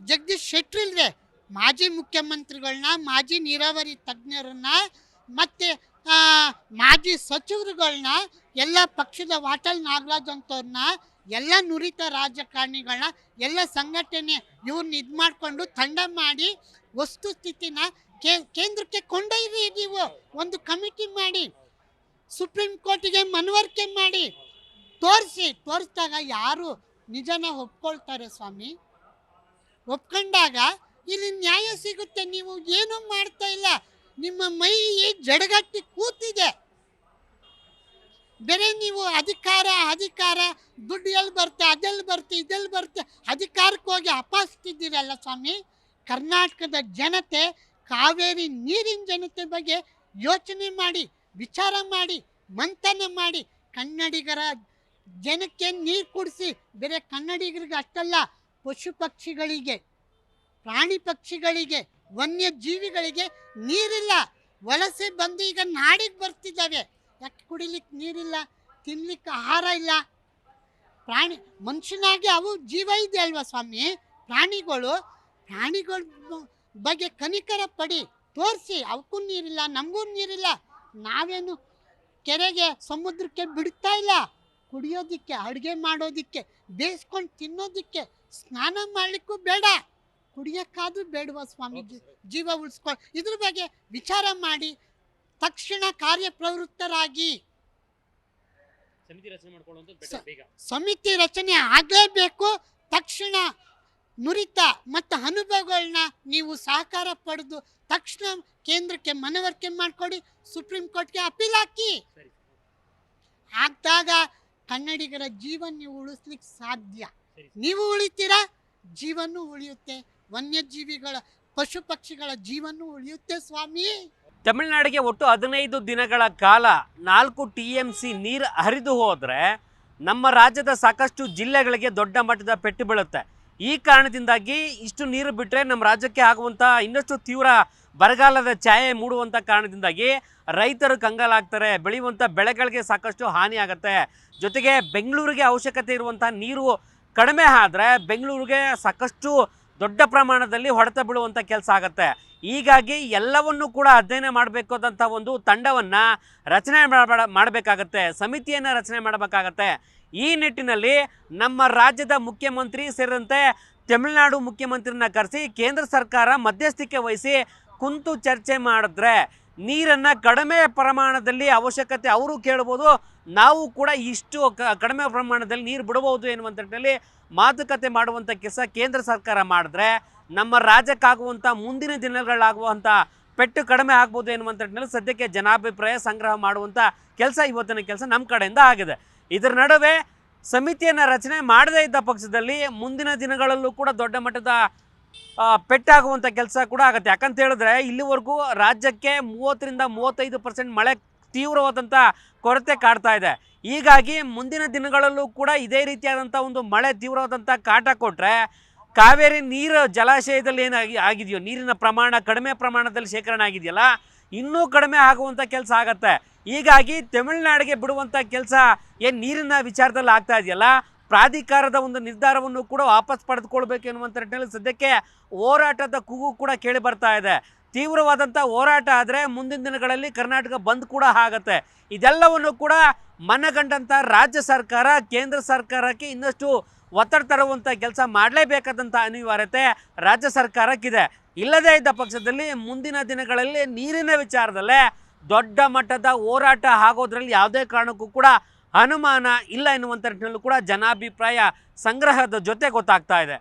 ಜಗದೀಶ್ ಶೆಟ್ಟರ್ ಇಲ್ವೇ? ಮಾಜಿ ಮುಖ್ಯಮಂತ್ರಿಗಳನ್ನ, ಮಾಜಿ ನೀರಾವರಿ ತಜ್ಞರನ್ನ, ಮತ್ತು ಮಾಜಿ ಸಚಿವರುಗಳನ್ನ, ಎಲ್ಲ ಪಕ್ಷದ ವಾಟಲ್ ನಾಗರಾಜ್ ಅಂತವ್ರನ್ನ, ಎಲ್ಲ ನುರಿತ ರಾಜಕಾರಣಿಗಳನ್ನ, ಎಲ್ಲ ಸಂಘಟನೆ ಇವ್ರನ್ನ ಇದು ಮಾಡಿಕೊಂಡು ತಂಡ ಮಾಡಿ ವಸ್ತುಸ್ಥಿತಿನ ಕೇಂದ್ರಕ್ಕೆ ಕೊಂಡೊಯ್ಯಿರಿ. ನೀವು ಒಂದು ಕಮಿಟಿ ಮಾಡಿ ಸುಪ್ರೀಂ ಕೋರ್ಟಿಗೆ ಮನವರಿಕೆ ಮಾಡಿ ತೋರಿಸಿದಾಗ ಯಾರು ನಿಜನ ಒಪ್ಕೊಳ್ತಾರೆ ಸ್ವಾಮಿ. ಒಪ್ಕೊಂಡಾಗ ಇಲ್ಲಿ ನ್ಯಾಯ ಸಿಗುತ್ತೆ. ನೀವು ಏನೂ ಮಾಡ್ತಾ ಇಲ್ಲ. ನಿಮ್ಮ ಮೈ ಜಡಗಟ್ಟಿ ಕೂತಿದೆ. ಬೇರೆ ನೀವು ಅಧಿಕಾರ ದುಡ್ಡು ಎಲ್ಲಿ ಬರುತ್ತೆ, ಅದೆಲ್ಲಿ ಬರುತ್ತೆ, ಇದೆಲ್ಲಿ ಬರುತ್ತೆ, ಅಧಿಕಾರಕ್ಕೆ ಹೋಗಿ ಅಪಾಸ್ತಿದ್ದೀರಲ್ಲ ಸ್ವಾಮಿ. ಕರ್ನಾಟಕದ ಜನತೆ, ಕಾವೇರಿ ನೀರಿನ ಜನತೆ ಬಗ್ಗೆ ಯೋಚನೆ ಮಾಡಿ, ವಿಚಾರ ಮಾಡಿ, ಮಂಥನ ಮಾಡಿ, ಕನ್ನಡಿಗರ ಜನಕ್ಕೆ ನೀರು ಕುಡಿಸಿ. ಬೇರೆ ಕನ್ನಡಿಗರಿಗೆ ಅಷ್ಟಲ್ಲ, ಪಶು ಪಕ್ಷಿಗಳಿಗೆ, ಪ್ರಾಣಿ ಪಕ್ಷಿಗಳಿಗೆ, ವನ್ಯಜೀವಿಗಳಿಗೆ ನೀರಿಲ್ಲ. ವಲಸೆ ಬಂದು ಈಗ ನಾಡಿಗೆ ಬರ್ತಿದ್ದಾವೆ. ಯಾಕೆ ಕುಡಿಲಿಕ್ಕೆ ನೀರಿಲ್ಲ, ತಿನ್ಲಿಕ್ಕೆ ಆಹಾರ ಇಲ್ಲ. ಮನುಷ್ಯನಾಗಿ ಅವು ಜೀವ ಇದೆ ಅಲ್ವಾ ಸ್ವಾಮಿ. ಪ್ರಾಣಿಗಳ ಬಗ್ಗೆ ಕನಿಕರ ಪಡಿ, ತೋರಿಸಿ. ಅವಕ್ಕೂ ನೀರಿಲ್ಲ, ನಮಗೂ ನೀರಿಲ್ಲ. ನಾವೇನು ಕೆರೆಗೆ, ಸಮುದ್ರಕ್ಕೆ ಬಿಡ್ತಾ ಇಲ್ಲ. ಕುಡಿಯೋದಿಕ್ಕೆ, ಅಡುಗೆ ಮಾಡೋದಿಕ್ಕೆ, ಬೇಯಿಸ್ಕೊಂಡು ತಿನ್ನೋದಿಕ್ಕೆ, ಸ್ನಾನ ಮಾಡಲಿಕ್ಕೂ ಬೇಡ. ಕುಡಿಯೋಕ್ಕಾದ್ರೂ ಬೇಡವಾ ಸ್ವಾಮಿ? ಜೀವ ಉಳಿಸ್ಕೊಂಡು ಇದ್ರ ಬಗ್ಗೆ ವಿಚಾರ ಮಾಡಿ ತಕ್ಷಣ ಕಾರ್ಯಪ್ರವೃತ್ತರಾಗಿ. ಸಮಿತಿ ರಚನೆ ಆಗಲೇಬೇಕು. ತಕ್ಷಣ ನುರಿತ ಮತ್ತು ಅನುಭವಗಳನ್ನ ನೀವು ಸಹಕಾರ ಪಡೆದು ತಕ್ಷಣ ಕೇಂದ್ರಕ್ಕೆ ಮನವರಿಕೆ ಮಾಡಿಕೊಡಿ, ಸುಪ್ರೀಂ ಕೋರ್ಟ್ಗೆ ಅಪೀಲ್ ಹಾಕಿ. ಹಾಕಿದಾಗ ಕನ್ನಡಿಗರ ಜೀವನ ನೀವು ಉಳಿಸ್ಲಿಕ್ಕೆ ಸಾಧ್ಯ. ನೀವು ಉಳಿತೀರಾ, ಜೀವನೂ ಉಳಿಯುತ್ತೆ. ವನ್ಯಜೀವಿಗಳ, ಪಶು ಪಕ್ಷಿಗಳ ಜೀವನೂ ಉಳಿಯುತ್ತೆ ಸ್ವಾಮಿ. ತಮಿಳುನಾಡಿಗೆ ಒಟ್ಟು 15 ದಿನಗಳ ಕಾಲ 4 TMC ನೀರು ಹರಿದು ಹೋದರೆ ನಮ್ಮ ರಾಜ್ಯದ ಸಾಕಷ್ಟು ಜಿಲ್ಲೆಗಳಿಗೆ ದೊಡ್ಡ ಮಟ್ಟದ ಪೆಟ್ಟು ಬೀಳುತ್ತೆ. ಈ ಕಾರಣದಿಂದಾಗಿ ಇಷ್ಟು ನೀರು ಬಿಟ್ಟರೆ ನಮ್ಮ ರಾಜ್ಯಕ್ಕೆ ಆಗುವಂಥ ಇನ್ನಷ್ಟು ತೀವ್ರ ಬರಗಾಲದ ಛಾಯೆ ಮೂಡುವಂಥ ಕಾರಣದಿಂದಾಗಿ ರೈತರು ಕಂಗಾಲಾಗ್ತಾರೆ. ಬೆಳೆಯುವಂಥ ಬೆಳೆಗಳಿಗೆ ಸಾಕಷ್ಟು ಹಾನಿ ಆಗುತ್ತೆ. ಜೊತೆಗೆ ಬೆಂಗಳೂರಿಗೆ ಅವಶ್ಯಕತೆ ಇರುವಂಥ ನೀರು ಕಡಿಮೆ ಆದರೆ ಬೆಂಗಳೂರಿಗೆ ಸಾಕಷ್ಟು ದೊಡ್ಡ ಪ್ರಮಾಣದಲ್ಲಿ ಹೊಡೆತ ಬೀಳುವಂಥ ಕೆಲಸ ಆಗುತ್ತೆ. ಹೀಗಾಗಿ ಎಲ್ಲವನ್ನೂ ಕೂಡ ಅಧ್ಯಯನ ಮಾಡಬೇಕಾದಂಥ ಒಂದು ತಂಡವನ್ನು ರಚನೆ ಮಾಡಬೇಕಾಗತ್ತೆ, ಸಮಿತಿಯನ್ನು ರಚನೆ ಮಾಡಬೇಕಾಗತ್ತೆ. ಈ ನಿಟ್ಟಿನಲ್ಲಿ ನಮ್ಮ ರಾಜ್ಯದ ಮುಖ್ಯಮಂತ್ರಿ ಸೇರಿದಂತೆ ತಮಿಳುನಾಡು ಮುಖ್ಯಮಂತ್ರಿನ ಕರೆಸಿ ಕೇಂದ್ರ ಸರ್ಕಾರ ಮಧ್ಯಸ್ಥಿಕೆ ವಹಿಸಿ ಕುಂತು ಚರ್ಚೆ ಮಾಡಿದ್ರೆ ನೀರನ್ನು ಕಡಿಮೆ ಪ್ರಮಾಣದಲ್ಲಿ ಅವಶ್ಯಕತೆ ಅವರು ಕೇಳ್ಬೋದು, ನಾವು ಕೂಡ ಇಷ್ಟು ಕಡಿಮೆ ಪ್ರಮಾಣದಲ್ಲಿ ನೀರು ಬಿಡಬಹುದು ಎನ್ನುವಂಥ ನಿಟ್ಟಿನಲ್ಲಿ ಮಾತುಕತೆ ಮಾಡುವಂಥ ಕೆಲಸ ಕೇಂದ್ರ ಸರ್ಕಾರ ಮಾಡಿದ್ರೆ ನಮ್ಮ ರಾಜ್ಯಕ್ಕಾಗುವಂಥ ಮುಂದಿನ ದಿನಗಳಾಗುವಂಥ ಪೆಟ್ಟು ಕಡಿಮೆ ಆಗ್ಬೋದು ಎನ್ನುವಂಥ ನಿಟ್ಟಿನಲ್ಲಿ ಸದ್ಯಕ್ಕೆ ಜನಾಭಿಪ್ರಾಯ ಸಂಗ್ರಹ ಮಾಡುವಂಥ ಕೆಲಸ ಇವತ್ತಿನ ಕೆಲಸ ನಮ್ಮ ಕಡೆಯಿಂದ ಆಗಿದೆ. ಇದರ ನಡುವೆ ಸಮಿತಿಯನ್ನು ರಚನೆ ಮಾಡದೇ ಇದ್ದ ಪಕ್ಷದಲ್ಲಿ ಮುಂದಿನ ದಿನಗಳಲ್ಲೂ ಕೂಡ ದೊಡ್ಡ ಮಟ್ಟದ ಪೆಟ್ಟಾಗುವಂಥ ಕೆಲಸ ಕೂಡ ಆಗುತ್ತೆ. ಯಾಕಂತ ಹೇಳಿದ್ರೆ ಇಲ್ಲಿವರೆಗೂ ರಾಜ್ಯಕ್ಕೆ 30ರಿಂದ 35% ಮಳೆ ತೀವ್ರವಾದಂಥ ಕೊರತೆ ಕಾಡ್ತಾ ಇದೆ. ಹೀಗಾಗಿ ಮುಂದಿನ ದಿನಗಳಲ್ಲೂ ಕೂಡ ಇದೇ ರೀತಿಯಾದಂಥ ಒಂದು ಮಳೆ ತೀವ್ರವಾದಂಥ ಕಾಟ ಕೊಟ್ಟರೆ ಕಾವೇರಿ ನೀರು ಜಲಾಶಯದಲ್ಲಿ ಆಗಿದೆಯೋ ನೀರಿನ ಪ್ರಮಾಣ ಕಡಿಮೆ ಪ್ರಮಾಣದಲ್ಲಿ ಶೇಖರಣೆ ಆಗಿದೆಯಲ್ಲ, ಇನ್ನೂ ಕಡಿಮೆ ಆಗುವಂಥ ಕೆಲಸ ಆಗತ್ತೆ. ಹೀಗಾಗಿ ತಮಿಳುನಾಡಿಗೆ ಬಿಡುವಂಥ ಕೆಲಸ ಏನು ನೀರಿನ ವಿಚಾರದಲ್ಲಿ ಆಗ್ತಾ ಇದೆಯಲ್ಲ, ಪ್ರಾಧಿಕಾರದ ಒಂದು ನಿರ್ಧಾರವನ್ನು ಕೂಡ ವಾಪಸ್ ಪಡೆದುಕೊಳ್ಬೇಕು ಎನ್ನುವಂಥ ನಿಟ್ಟಿನಲ್ಲಿ ಸದ್ಯಕ್ಕೆ ಹೋರಾಟದ ಕೂಗು ಕೂಡ ಕೇಳಿ ಬರ್ತಾ ಇದೆ. ತೀವ್ರವಾದಂಥ ಹೋರಾಟ ಆದರೆ ಮುಂದಿನ ದಿನಗಳಲ್ಲಿ ಕರ್ನಾಟಕ ಬಂದ್ ಕೂಡ ಆಗತ್ತೆ. ಇದೆಲ್ಲವನ್ನು ಕೂಡ ಮನಗಂಡಂಥ ರಾಜ್ಯ ಸರ್ಕಾರ ಕೇಂದ್ರ ಸರ್ಕಾರಕ್ಕೆ ಇನ್ನಷ್ಟು ಒತ್ತಡ ತರುವಂಥ ಕೆಲಸ ಮಾಡಲೇಬೇಕಾದಂಥ ಅನಿವಾರ್ಯತೆ ರಾಜ್ಯ ಸರ್ಕಾರಕ್ಕಿದೆ. ಇಲ್ಲದೇ ಇದ್ದ ಪಕ್ಷದಲ್ಲಿ ಮುಂದಿನ ದಿನಗಳಲ್ಲಿ ನೀರಿನ ವಿಚಾರದಲ್ಲೇ ದೊಡ್ಡ ಮಟ್ಟದ ಹೋರಾಟ ಆಗೋದ್ರಲ್ಲಿ ಯಾವುದೇ ಕಾರಣಕ್ಕೂ ಕೂಡ ಅನುಮಾನ ಇಲ್ಲ ಎನ್ನುವಂಥ ನಿಟ್ಟಿನಲ್ಲೂ ಕೂಡ ಜನಾಭಿಪ್ರಾಯ ಸಂಗ್ರಹದ ಜೊತೆ ಗೊತ್ತಾಗ್ತಾ ಇದೆ.